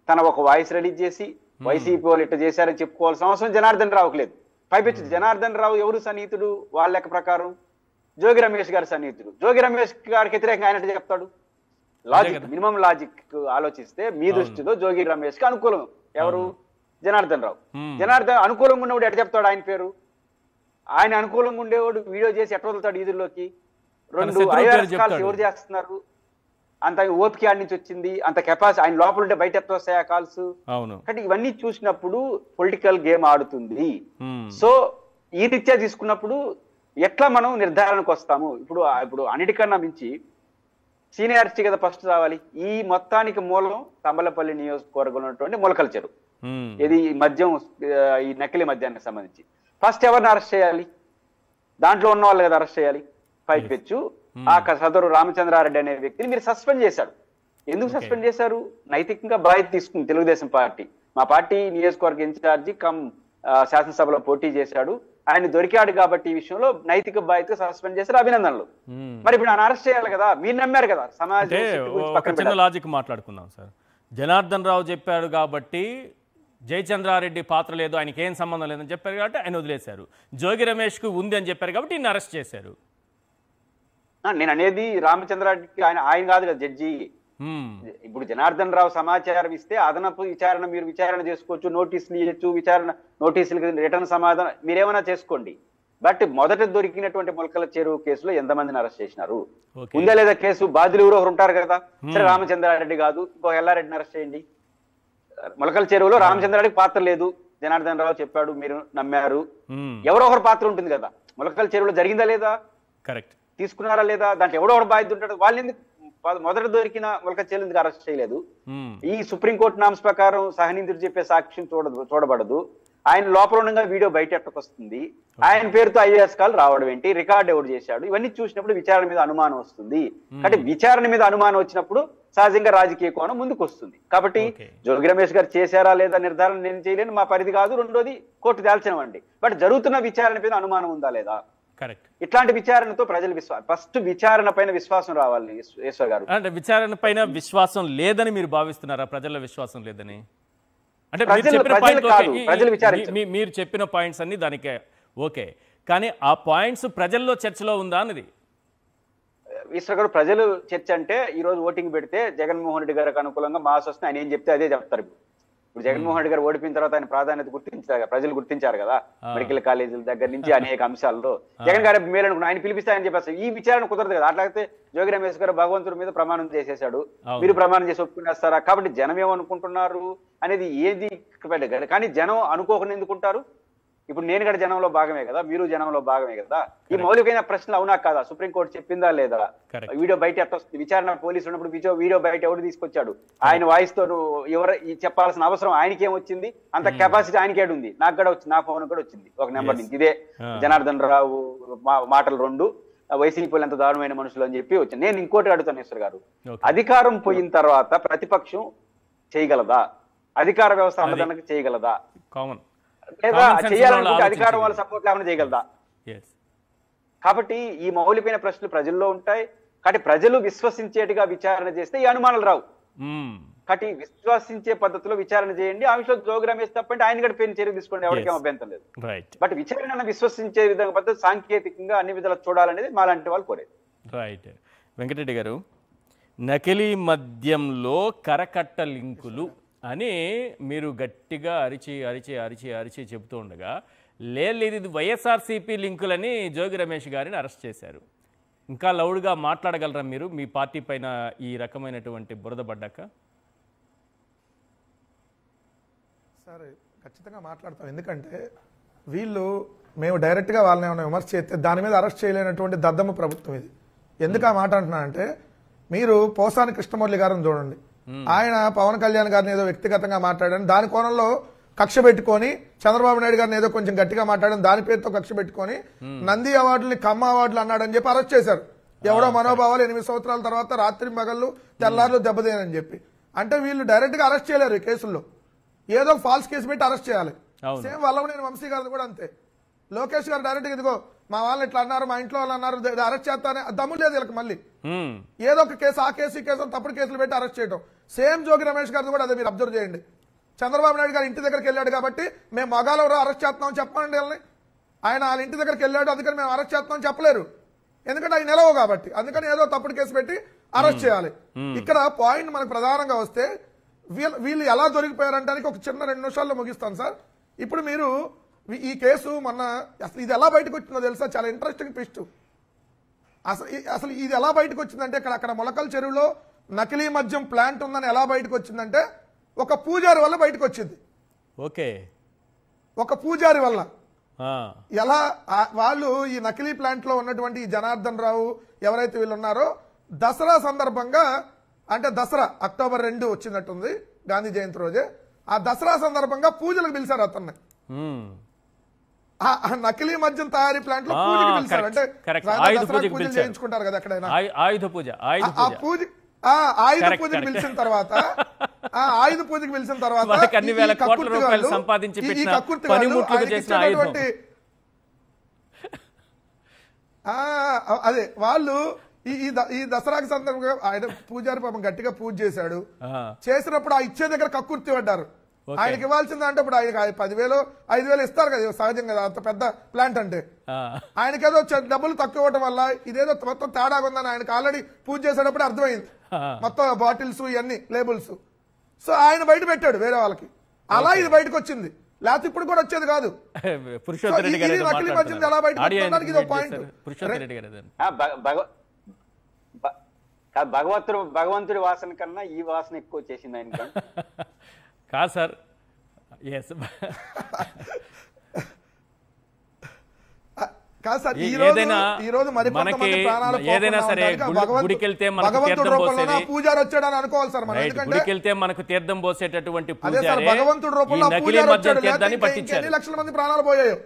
తన ఒక వాయిస్ రిలీజ్ చేసి వైసీపీ వాళ్ళు ఇట్లా చేశారని చెప్పుకోవాల్సిన అవసరం జనార్దన్ రావుకి లేదు. పైపెచ్చి జనార్దన్ రావు ఎవరు సన్నిహితుడు? వాళ్ళ లెక్క ప్రకారం జోగి రమేష్ గారి సన్నిహితుడు. జోగి రమేష్ గారికి వ్యతిరేకంగా ఆయన చెప్తాడు? లాజిక్, మినిమం లాజిక్ ఆలోచిస్తే మీ దృష్టిలో జోగి రమేష్ కి అనుకూలం ఎవరు? జనార్దన్ రావు. జనార్దన్ అనుకూలంగా ఉన్నవాడు ఎట్లా చెప్తాడు ఆయన పేరు? ఆయన అనుకూలంగా ఉండేవాడు వీడియో చేసి ఎట్లా వదులుతాడు ఈదుల్లోకి? 2 IRS కాల్స్ ఎవరు చేస్తున్నారు? అంత ఓపిక ఆడి నుంచి వచ్చింది, అంత కెపాసిటీ ఆయన లోపల ఉంటే బయట ఎట్లా వస్తాయి ఆ కాల్స్? అంటే ఇవన్నీ చూసినప్పుడు పొలిటికల్ గేమ్ ఆడుతుంది. సో ఈ రీత్యా తీసుకున్నప్పుడు ఎట్లా మనం నిర్ధారణకు వస్తాము? ఇప్పుడు అన్నిటికన్నా మించి సీనియారిటీ కదా ఫస్ట్ రావాలి. ఈ మొత్తానికి మూలం తంబలపల్లి నియోజకవర్గంలో ఉన్నటువంటి మొలకల చెరువు, ఇది మద్యం, ఈ నకిలీ మద్యానికి సంబంధించి ఫస్ట్ ఎవరిని అరెస్ట్ చేయాలి? దాంట్లో ఉన్న వాళ్ళు కదా అరెస్ట్ చేయాలి. పైపెచ్చు ఆ సదరు రామచంద్రారెడ్డి అనే వ్యక్తిని మీరు సస్పెండ్ చేశారు. ఎందుకు సస్పెండ్ చేశారు? నైతికంగా బాధ్యత తీసుకుంది తెలుగుదేశం పార్టీ. మా పార్టీ నియోజకవర్గ ఇన్ఛార్జి కమ్ శాసనసభలో పోటీ చేశాడు, ఆయన దొరికాడు కాబట్టి ఈ విషయంలో నైతిక బాధ్యత సస్పెండ్ చేశారు, అభినందనలు. మరి ఇప్పుడు ఆయన అరెస్ట్ చేయాలి కదా, మీరు నమ్మారు కదా. సమాజం లాజిక్ మాట్లాడుకుందాం సార్. జనార్దన్ రావు చెప్పాడు కాబట్టి జయచంద్రారెడ్డి పాత్ర లేదు, ఆయనకి ఏం సంబంధం లేదని చెప్పారు కాబట్టి ఆయన వదిలేశారు. జోగి రమేష్ కు ఉంది అని చెప్పారు కాబట్టి ఈయన అరెస్ట్ చేశారు. నేను అనేది రామచంద్రారెడ్డికి ఆయన కాదు కదా జడ్జి. ఇప్పుడు జనార్దన్ రావు సమాచారం ఇస్తే అదనపు విచారణ మీరు విచారణ చేసుకోవచ్చు, నోటీసులు ఇవ్వచ్చు, విచారణ నోటీసులు రిటర్న్ సమాధానం మీరేమైనా చేసుకోండి. బట్ మొదట దొరికినటువంటి మొలకల చెరువు కేసులో ఎంతమందిని అరెస్ట్ చేసినారు? ఉందా లేదా కేసు? బాధ్యులు ఎవరు ఉంటారు కదా. సరే రామచంద్రారెడ్డి కాదు, ఇంకో ఎల్లారెడ్డిని అరెస్ట్ చేయండి. మొలకల చెరువులో రామచంద్రారెడ్డికి పాత్ర లేదు, జనార్దన్ రావు చెప్పాడు, మీరు నమ్మారు. ఎవరో ఒకరు పాత్ర ఉంటుంది కదా. మొలకల చెరువులో జరిగిందా లేదా, కరెక్ట్ తీసుకున్నారా లేదా, దాంట్లో ఎవడో ఒకటి బాధ్యత ఉంటాడు. వాళ్ళు ఎందుకు మొదట దొరికిన మొలకల చెరువు ఎందుకు అరెస్ట్ చేయలేదు? ఈ సుప్రీంకోర్టు నామ్స్ ప్రకారం సహనిందుడు చెప్పే సాక్ష్యం చూడబడదు. ఆయన లోపల ఉండగా వీడియో బయట ఎట్టకొస్తుంది, ఆయన పేరుతో IAS కాల్ రావడం ఏంటి, రికార్డ్ ఎవరు చేశాడు, ఇవన్నీ చూసినప్పుడు విచారణ మీద అనుమానం వస్తుంది. కాబట్టి విచారణ మీద అనుమానం వచ్చినప్పుడు సహజంగా రాజకీయ కోణం ముందుకు వస్తుంది. కాబట్టి జోగి రమేష్ గారు చేశారా లేదా నిర్ధారణ నేను చేయలేను, మా పరిధి కాదు. రెండోది కోర్టు తేల్చనివ్వండి. బట్ జరుగుతున్న విచారణ మీద అనుమానం ఉందా లేదా? కరెక్ట్. ఇట్లాంటి విచారణతో ప్రజల విశ్వాసం, ఫస్ట్ విచారణ పైన విశ్వాసం రావాలి. ఈశ్వర్ గారు, అంటే విచారణ పైన విశ్వాసం లేదని మీరు భావిస్తున్నారా? ప్రజల విశ్వాసం లేదని అంటే మీరు చెప్పిన పాయింట్స్ అన్ని దానికే ఓకే, కానీ ఆ పాయింట్స్ ప్రజల్లో చర్చలో ఉందా అన్నది. ఈశ్వర్ గారు, ప్రజలు చర్చ అంటే ఈ రోజు ఓటింగ్ పెడితే జగన్మోహన్ రెడ్డి గారికి అనుకూలంగా మాస్ వస్తుంది, ఆయన ఏం చెప్తే అదే చెప్తారు. ఇప్పుడు జగన్మోహన్ రెడ్డి గారు ఓడిపోయిన తర్వాత ఆయన ప్రాధాన్యత గుర్తించారు, ప్రజలు గుర్తించారు కదా. మెడికల్ కాలేజీల దగ్గర నుంచి అనేక అంశాల్లో జగన్ గారు మేలనుకున్న ఆయన పిలిపిస్తాయని చెప్పేసి ఈ విచారణ కుదరదు కదా. అట్లాగే జోగి రమేష్ గారు భగవంతుడి మీద ప్రమాణం చేసేశాడు, మీరు ప్రమాణం చేసి ఒప్పుకునేస్తారా? కాబట్టి జనం ఏమనుకుంటున్నారు అనేది ఏది కానీ జనం అనుకోకుండా ఎందుకుంటారు? ఇప్పుడు నేను కూడా జనంలో భాగమే కదా, మీరు జనంలో భాగమే కదా. ఈ మౌలికమైన ప్రశ్నలు అవునా కాదా? సుప్రీంకోర్టు చెప్పిందా లేదా? వీడియో బయట ఎట్లా వస్తుంది? విచారణ పోలీసులు ఉన్నప్పుడు వీడియో బయట ఎవరు తీసుకొచ్చాడు? ఆయన వాయిస్ తో ఎవరు చెప్పాల్సిన అవసరం ఆయనకేం వచ్చింది? అంత కెపాసిటీ ఆయనకేడు ఉంది. నాకు కూడా వచ్చింది, నా ఫోన్ కూడా వచ్చింది ఒక నెంబర్ నుంచి. ఇదే జనార్దన్ రావు మాటలు 2 వైసీపీలు ఎంత దారుణమైన మనుషులు అని చెప్పి వచ్చింది. నేను ఇంకోటి అడుగుతాను ఈశ్వర్ గారు, అధికారం పోయిన తర్వాత ప్రతిపక్షం చేయగలదా? అధికార వ్యవస్థ అన్నదానికి చేయగలదా? కామన్ లేదా చేయాలనుకుంటే అధికారం వాళ్ళ సపోర్ట్ లేకుండా చేయగలదా? కాబట్టి ఈ మౌలికమైన ప్రశ్నలు ప్రజల్లో ఉంటాయి. కాబట్టి ప్రజలు విశ్వసించేట్టుగా విచారణ చేస్తే ఈ అనుమానాలు రావు. కాబట్టి విశ్వసించే పద్ధతిలో విచారణ చేయండి. ఆ విషయంలో జోగి రమేష్ తప్పంటే ఆయన కూడా పేరు చర్య తీసుకోండి, ఎవరికేం అభ్యంతరం లేదు. బట్ విచారణ విశ్వసించే విధంగా పద్ధతి సాంకేతికంగా అన్ని విధాలు చూడాలనేది మాలాంటి వాళ్ళు కోరేది. రైట్. వెంకటరెడ్డి గారు, నకిలీ మద్యంలో కరకట్ట లింకులు అని మీరు గట్టిగా అరిచి చెబుతూ ఉండగా, లేదు ఇది వైఎస్ఆర్సీపీ లింకులని జోగి రమేష్ గారిని అరెస్ట్ చేశారు. ఇంకా లౌడ్గా మాట్లాడగలరా మీరు మీ పార్టీ పైన ఈ రకమైనటువంటి బురద పడ్డాక? సరే, ఖచ్చితంగా మాట్లాడతాం. ఎందుకంటే వీళ్ళు మేము డైరెక్ట్గా వాళ్ళని ఏమైనా విమర్శ చేస్తే దాని మీద అరెస్ట్ చేయలేనటువంటి దద్దమ్మ ప్రభుత్వం ఇది. ఎందుకు ఆ మాట అంటున్నానంటే, మీరు పోసాని కృష్ణమురళి గారిని చూడండి. ఆయన పవన్ కళ్యాణ్ గారిని ఏదో వ్యక్తిగతంగా మాట్లాడాను, దాని కోణంలో కక్ష పెట్టుకొని చంద్రబాబు నాయుడు గారిని ఏదో కొంచెం గట్టిగా మాట్లాడడం, దాని పేరుతో కక్ష పెట్టుకొని నంది అవార్డుని కమ్మ అవార్డులు అన్నాడని చెప్పి అరెస్ట్ చేశారు. ఎవడో మనోభావాలు 8 సంవత్సరాల తర్వాత రాత్రి మగళ్ళు తెల్లారులు దెబ్బతీయని చెప్పి. అంటే వీళ్ళు డైరెక్ట్ గా అరెస్ట్ చేయలేరు ఈ కేసుల్లో, ఏదో ఫాల్స్ కేసు పెట్టి అరెస్ట్ చేయాలి. సేమ్ వల్లభనేని వంశీ గారిని కూడా అంతే. లోకేష్ గారు డైరెక్ట్ ఇదిగో మా వాళ్ళు ఇట్లా అన్నారు, మా ఇంట్లో వాళ్ళు అన్నారు, అరెస్ట్ చేస్తానే దమ్ము లేదు వీళ్ళకి. మళ్ళీ ఏదో ఒక కేసు, ఆ కేసు ఈ కేసు తప్పుడు కేసులు పెట్టి అరెస్ట్ చేయడం. సేమ్ జోగి రమేష్ గారిది కూడా అదే మీరు అబ్జర్వ్ చేయండి. చంద్రబాబు నాయుడు గారు ఇంటి దగ్గరికి వెళ్ళాడు కాబట్టి మేము మగాలెవరో అరెస్ట్ చేస్తున్నాం చెప్పండి వీళ్ళని. ఆయన వాళ్ళ ఇంటి దగ్గరికి వెళ్ళాడు అందుకని మేము అరెస్ట్ చేస్తున్నాం చెప్పలేరు, ఎందుకంటే ఆయన నిలవు కాబట్టి. అందుకని ఏదో తప్పుడు కేసు పెట్టి అరెస్ట్ చేయాలి. ఇక్కడ పాయింట్ మనకు ప్రధానంగా వస్తే వీళ్ళు ఎలా దొరికిపోయారంటానికి ఒక చిన్న 2 నిమిషాల్లో ముగిస్తాను సార్. ఇప్పుడు మీరు ఈ కేసు మొన్న అసలు ఇది ఎలా బయటకు వచ్చిందో తెలుసా? చాలా ఇంట్రెస్టింగ్ ట్విస్ట్. అసలు ఇది ఎలా బయటకు వచ్చిందంటే అక్కడ మొలకల చెరువులో నకిలీ మద్యం ప్లాంట్ ఉందని ఎలా బయటకు వచ్చిందంటే ఒక పూజారి వల్ల బయటకు వచ్చింది. ఓకే, ఒక పూజారి వల్ల. ఎలా వాళ్ళు ఈ నకిలీ ప్లాంట్ లో ఉన్నటువంటి ఈ జనార్దన్ రావు ఎవరైతే వీళ్ళు ఉన్నారో దసరా సందర్భంగా, అంటే దసరా అక్టోబర్ 2 వచ్చినట్టుంది గాంధీ జయంతి రోజే, ఆ దసరా సందర్భంగా పూజలకు పిలిచారు అతన్ని. నకిలీ మద్యం తయారీ ప్లాంట్ లో పూజకి పిలిచారు. అంటే పూజలు చేయించుకుంటారు కదా ఎక్కడైనా, ఆయుధ పూజ. ఆయుధ పూజకి పిలిచిన తర్వాత ఆయుధ పూజకి పిలిచిన తర్వాత అదే వాళ్ళు ఈ దసరాకి సందర్భంగా ఆయన పూజారి పాపం గట్టిగా పూజ చేశాడు. చేసినప్పుడు ఆ ఇచ్చే దగ్గర కక్కుర్తి పడ్డారు. ఆయనకి ఇవ్వాల్సింది అంటే ఇప్పుడు ఆయనకి 10,000 5,000 ఇస్తారు కదా సహజం కదా, అంత పెద్ద ప్లాంట్ అంటే. ఆయనకేదో డబ్బులు తక్కువ ఇవ్వడం వల్ల ఇదేదో మొత్తం తేడాగా ఉందని ఆయనకి ఆల్రెడీ పూజ చేసేటప్పుడు అర్థమైంది. మొత్తం బాటిల్స్ ఇవన్నీ లేబుల్స్. సో ఆయన బయట పెట్టాడు వేరే వాళ్ళకి, అలా ఇది బయటకు వచ్చింది. లేకపోతే ఇప్పుడు కూడా వచ్చేది కాదు. నకిలీ మద్యం ఎలా బయటకు వచ్చడానికి ఇది ఒక పాయింట్. భగవంతుడి వాసన కన్నా ఈ వాసన ఎక్కువ చేసింది ఆయన కాదు సార్. ఏదైనా సరే గుడికి వెళ్తే మనకు తీర్థం పోసేది పూజారి వచ్చాడని అనుకోవాలి సార్ మనం. గుడికి వెళ్తే మనకు తీర్థం పోసేటటువంటి పూజారి భగవంతుడి రూపంలో తీర్థాన్ని పట్టించారు. ఎన్ని లక్షల మంది ప్రాణాలు పోయాయో.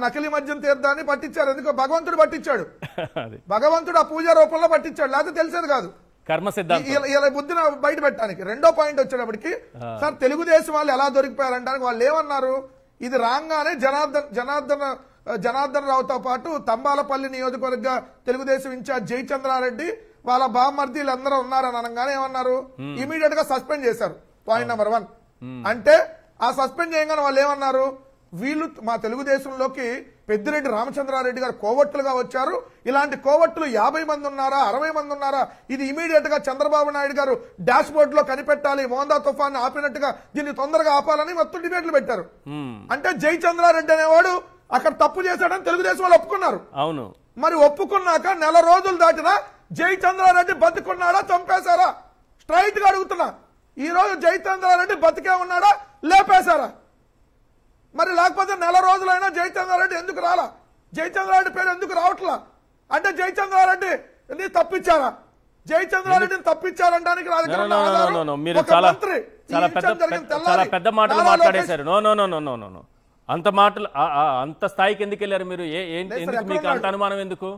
నకిలీ మద్యం తీర్థాన్ని పట్టించారు. ఎందుకో భగవంతుడు పట్టించాడు, భగవంతుడు ఆ పూజా రూపంలో పట్టించాడు, లేకపోతే తెలిసేది కాదు. కర్మ సిద్ధాంతం ఇలా బుద్ధిని బయట పెట్టడానికి. రెండో పాయింట్ వచ్చేటప్పటికి సార్ తెలుగుదేశం వాళ్ళు ఎలా దొరికిపోయారంటానికి వాళ్ళు ఏమన్నారు, ఇది రాగానే జనార్దన్ రావుతో పాటు తంబాలపల్లి నియోజకవర్గ తెలుగుదేశం ఇన్ఛార్జ్ జయచంద్రారెడ్డి వాళ్ళ బామ్మర్దీలు అందరూ ఉన్నారని అనగానే ఏమన్నారు, ఇమీడియట్ గా సస్పెండ్ చేశారు. Point number 1. అంటే ఆ సస్పెండ్ చేయగానే వాళ్ళు ఏమన్నారు, వీళ్ళు మా తెలుగుదేశంలోకి పెద్దిరెడ్డి రామచంద్రారెడ్డి గారు కోవట్టులుగా వచ్చారు, ఇలాంటి కోవట్టులు 50 మంది ఉన్నారా 60 మంది ఉన్నారా, ఇది ఇమీడియట్ గా చంద్రబాబు నాయుడు గారు డాష్ బోర్డ్ లో కనిపెట్టాలి, మోందా తుఫాన్ ఆపినట్టుగా దీన్ని తొందరగా ఆపాలని మొత్తం డిబేట్లు పెట్టారు. అంటే జయచంద్రారెడ్డి అనేవాడు అక్కడ తప్పు చేశాడని తెలుగుదేశం వాళ్ళు ఒప్పుకున్నారు. అవును, మరి ఒప్పుకున్నాక నెల రోజులు దాటినా జయచంద్రారెడ్డి బతికున్నాడా చంపేశారా? స్ట్రైట్ గా అడుగుతున్నా. ఈ రోజు జయచంద్రారెడ్డి బతికే ఉన్నాడా లేపేశారా? మరి లేకపోతే నెల రోజులైనా జయచంద్రారెడ్డి ఎందుకు రాలా? జయచంద్రారెడ్డి పేరు ఎందుకు రావట్లా? అంటే జయచంద్రారెడ్డిని తప్పించారా? జయచంద్రారెడ్డిని తప్పించారంటానికి మీరు చాలా పెద్ద మాటలు మాట్లాడేశారు. నో అంత మాటలు అంత స్థాయికి ఎందుకు వెళ్ళారు మీరు? ఎందుకు మీకు అంత అనుమానం ఎందుకు?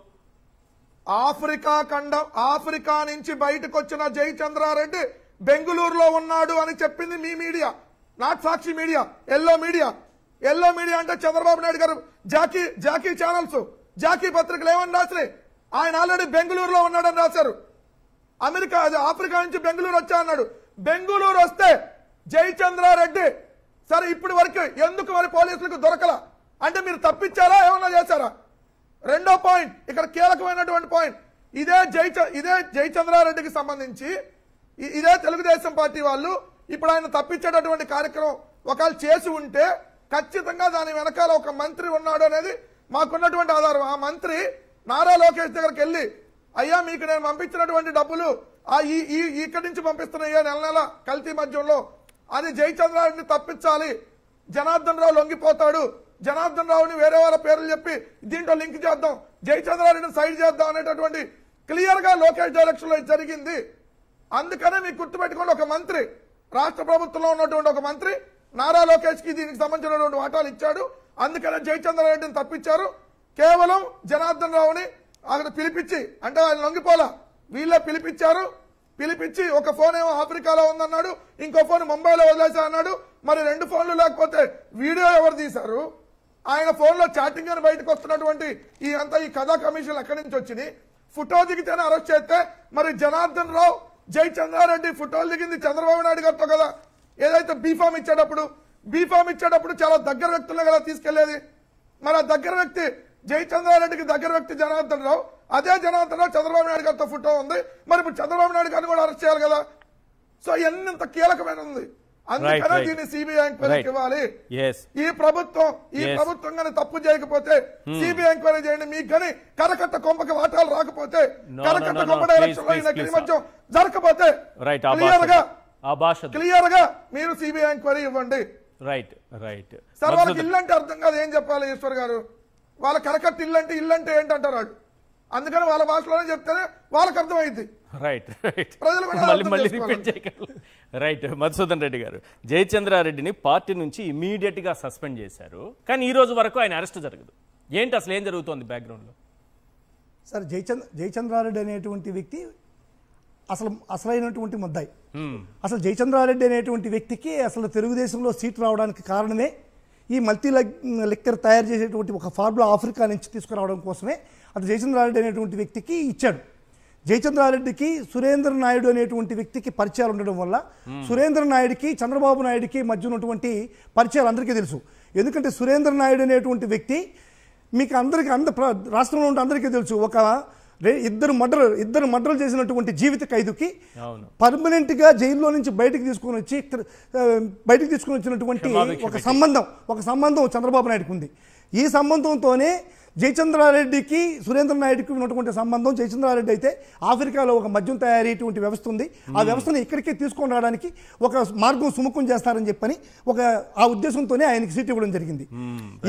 ఆఫ్రికా నుంచి బయటకు వచ్చిన జయచంద్రారెడ్డి బెంగళూరులో ఉన్నాడు అని చెప్పింది మీ media, not Sakshi media, yellow media అంటే చంద్రబాబు నాయుడు గారు జాకీ ఛానల్స్, జాకీ పత్రికలు ఏమని రాసినాయి, ఆయన ఆల్రెడీ బెంగళూరులో ఉన్నాడని రాశారు. ఆఫ్రికా నుంచి బెంగళూరు వచ్చా అన్నాడు. బెంగళూరు వస్తే జయచంద్రారెడ్డి సరే ఇప్పటి వరకు ఎందుకు మరి పోలీసులకు దొరకలా? అంటే మీరు తప్పించారా ఏమన్నా చేశారా? రెండో పాయింట్, ఇక్కడ కీలకమైనటువంటి పాయింట్, ఇదే జయచంద్రారెడ్డికి సంబంధించి ఇదే తెలుగుదేశం పార్టీ వాళ్ళు ఇప్పుడు ఆయన తప్పించేటటువంటి కార్యక్రమం ఒకవేళ చేసి ఉంటే ఖచ్చితంగా దాని వెనకాల ఒక మంత్రి ఉన్నాడు అనేది మాకున్నటువంటి ఆధారం. ఆ మంత్రి నారా లోకేష్ దగ్గరికి వెళ్ళి, అయ్యా మీకు నేను పంపించినటువంటి డబ్బులు ఇక్కడి నుంచి పంపిస్తున్నాయ్యా నెల కల్తీ మద్యంలో, అది జయచంద్రారెడ్డిని తప్పించాలి, జనార్దన్ రావు లొంగిపోతాడు, జనార్దన్ రావుని వేరే వాళ్ళ పేర్లు చెప్పి దీంట్లో లింక్ చేద్దాం, జయచంద్రారెడ్డిని సైడ్ చేద్దాం అనేటటువంటి క్లియర్ గా లోకేష్ డైరెక్షన్ లో జరిగింది. అందుకనే మీకు గుర్తుపెట్టుకోండి, ఒక మంత్రి రాష్ట్ర ప్రభుత్వంలో ఉన్నటువంటి ఒక మంత్రి నారా లోకేష్ కి దీనికి సంబంధించినటువంటి వాటాలు ఇచ్చాడు. అందుకనే జయచంద్రారెడ్డిని తప్పించారు. కేవలం జనార్దన్ రావుని అక్కడ పిలిపించి, అంటే ఆయన లొంగిపోలా, వీళ్ళే పిలిపించి ఒక ఫోన్ ఏమో ఆఫ్రికాలో ఉందన్నాడు, ఇంకో ఫోన్ ముంబైలో వదిలేసా అన్నాడు. మరి 2 ఫోన్లు లేకపోతే వీడియో ఎవరు తీశారు, ఆయన ఫోన్ లో చాటింగ్ అని బయటకు వస్తున్నటువంటి ఈ కథా కమిషన్ ఎక్కడి నుంచి వచ్చినాయి? ఫోటో దిగితేనే అరెస్ట్ చేస్తే మరి జనార్దన్ రావు జయచంద్రారెడ్డి ఫోటోలు దిగింది చంద్రబాబు నాయుడు గారితో కదా. ఏదైతే బీఫామ్ ఇచ్చేటప్పుడు చాలా దగ్గర వ్యక్తులే కదా తీసుకెళ్లేది. మరి ఆ దగ్గర వ్యక్తి జయచంద్రారెడ్డికి దగ్గర వ్యక్తి జనార్దన్ రావు, అదే జనార్దన్ రావు చంద్రబాబు నాయుడు గారితో ఫోటో ఉంది. మరి ఇప్పుడు చంద్రబాబు నాయుడు గారిని కూడా అరెస్ట్ చేయాలి కదా. సో ఎంత కీలకమైన ఉంది, అందుకనే దీన్ని సిబిఐ ఎంక్వైరీకి ఇవ్వాలి. ఈ ప్రభుత్వం కానీ తప్పు చేయకపోతే సిబిఐ ఎంక్వైరీ చేయండి. మీకు కానీ కరకట్ట కొంపకి వాటాలు రాకపోతే, కరకట్ట కొంప డైరెక్షన్ లో ఈ మధ్య జరగకపోతే క్లియర్ గా మీరు సిబిఐ ఎంక్వైరీ ఇవ్వండి. సార్ వాళ్ళకి ఇల్లు అంటే అర్థం కాదు, ఏం చెప్పాలి ఈశ్వర్ గారు? వాళ్ళ కరకట్ట ఇల్లు అంటే ఏంటంటారు వాళ్ళు. అందుకని వాళ్ళ భాషలోనే చెప్తేనే వాళ్ళకి అర్థమైంది. మధుసూదన్ రెడ్డి గారు, జయచంద్రారెడ్డిని పార్టీ నుంచి ఇమీడియట్ గా సస్పెండ్ చేశారు, కానీ ఈ రోజు వరకు ఆయన అరెస్ట్ జరగదు. ఏంటి అసలు ఏం జరుగుతోంది బ్యాక్గ్రౌండ్ లో? సార్ జయచంద్రారెడ్డి అనేటువంటి వ్యక్తి అసలైనటువంటి ముద్దాయి. అసలు జయచంద్రారెడ్డి అనేటువంటి వ్యక్తికి అసలు తెలుగుదేశంలో సీట్ రావడానికి కారణమే ఈ మల్టీ లిక్కర్ తయారు చేసేటువంటి ఒక ఫార్ములా ఆఫ్రికా నుంచి తీసుకురావడం కోసమే అది జయచంద్రారెడ్డి అనేటువంటి వ్యక్తికి ఇచ్చాడు. జయచంద్రారెడ్డికి సురేంద్ర నాయుడు అనేటువంటి వ్యక్తికి పరిచయాలు ఉండడం వల్ల సురేంద్ర నాయుడికి చంద్రబాబు నాయుడికి మధ్య ఉన్నటువంటి పరిచయాలు అందరికీ తెలుసు. ఎందుకంటే సురేంద్ర నాయుడు అనేటువంటి వ్యక్తి మీకు రాష్ట్రంలో ఉంటే అందరికీ తెలుసు. ఒక ఇద్దరు మర్డర్లు చేసినటువంటి జీవిత ఖైదుకి పర్మనెంట్ గా జైల్లో నుంచి బయటకు తీసుకొని వచ్చినటువంటి ఒక సంబంధం చంద్రబాబు నాయుడుకి ఉంది. ఈ సంబంధంతోనే జయచంద్రారెడ్డికి సురేంద్ర నాయుడుకి ఉన్నటువంటి సంబంధం. జయచంద్రారెడ్డి అయితే ఆఫ్రికాలో ఒక మద్యం తయారీటువంటి వ్యవస్థ ఉంది, ఆ వ్యవస్థను ఇక్కడికే తీసుకొని రావడానికి ఒక మార్గం సుముఖం చేస్తారని చెప్పని ఆ ఉద్దేశంతోనే ఆయనకి సీట్ ఇవ్వడం జరిగింది.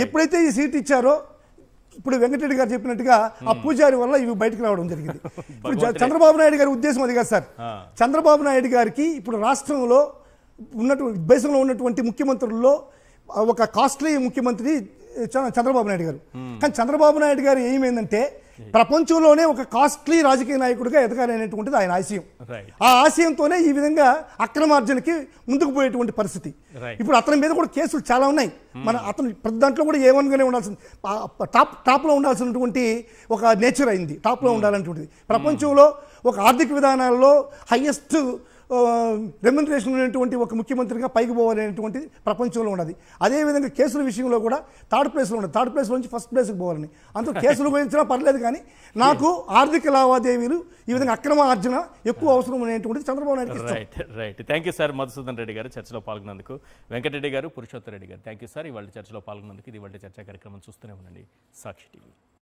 ఎప్పుడైతే ఈ సీట్ ఇచ్చారో ఇప్పుడు వెంకటరెడ్డి గారు చెప్పినట్టుగా ఆ పూజారి వల్ల ఇవి బయటకు రావడం జరిగింది. ఇప్పుడు చంద్రబాబు నాయుడు గారి ఉద్దేశం అది కాదు సార్. చంద్రబాబు నాయుడు గారికి ఇప్పుడు రాష్ట్రంలో దేశంలో ఉన్నటువంటి ముఖ్యమంత్రుల్లో ఒక కాస్ట్లీ ముఖ్యమంత్రి చంద్రబాబు నాయుడు గారు. కానీ చంద్రబాబు నాయుడు గారు ఏమైందంటే ప్రపంచంలోనే ఒక కాస్ట్లీ రాజకీయ నాయకుడిగా ఎదగాలనేటువంటిది ఆయన ఆశయం. ఆ ఆశయంతోనే ఈ విధంగా అక్రమార్జనకి ముందుకు పోయేటువంటి పరిస్థితి. ఇప్పుడు అతని మీద కూడా కేసులు చాలా ఉన్నాయి. అతను ప్రతి దాంట్లో కూడా ఏమనగానే ఉండాల్సింది, టాప్ లో ఉండాల్సినటువంటి ఒక నేచర్ అయింది. టాప్ లో ఉండాలనేటువంటిది ప్రపంచంలో ఒక ఆర్థిక విధానాల్లో హైయెస్ట్ రెమ్యునరేషన్ ఉన్నటువంటి ఒక ముఖ్యమంత్రిగా పైకి పోవాలనేటువంటిది ప్రపంచంలో ఉన్నది. అదేవిధంగా కేసుల విషయంలో కూడా థర్డ్ ప్లేస్లో ఉన్నది. థర్డ్ ప్లేస్ నుంచి ఫస్ట్ ప్లేస్కి పోవాలని. అంత కేసులు గురించినా పర్లేదు, కానీ నాకు ఆర్థిక లావాదేవీలు ఈ విధంగా అక్రమ ఆర్జన ఎక్కువ అవసరం అనేటువంటిది Chandrababu Naidu. Right thank you sir Madhusudan Reddy గారు చర్చలో పాల్గొన్నందుకు. వెంకటరెడ్డి గారు, పురుషోత్తరెడ్డి గారు, థ్యాంక్ యూ సార్ ఇవాళ చర్చలో పాల్గొన్నందుకు. ఇది ఇవాళ చర్చా కార్యక్రమం చూస్తూనే ఉండండి సాక్షి టీవీ.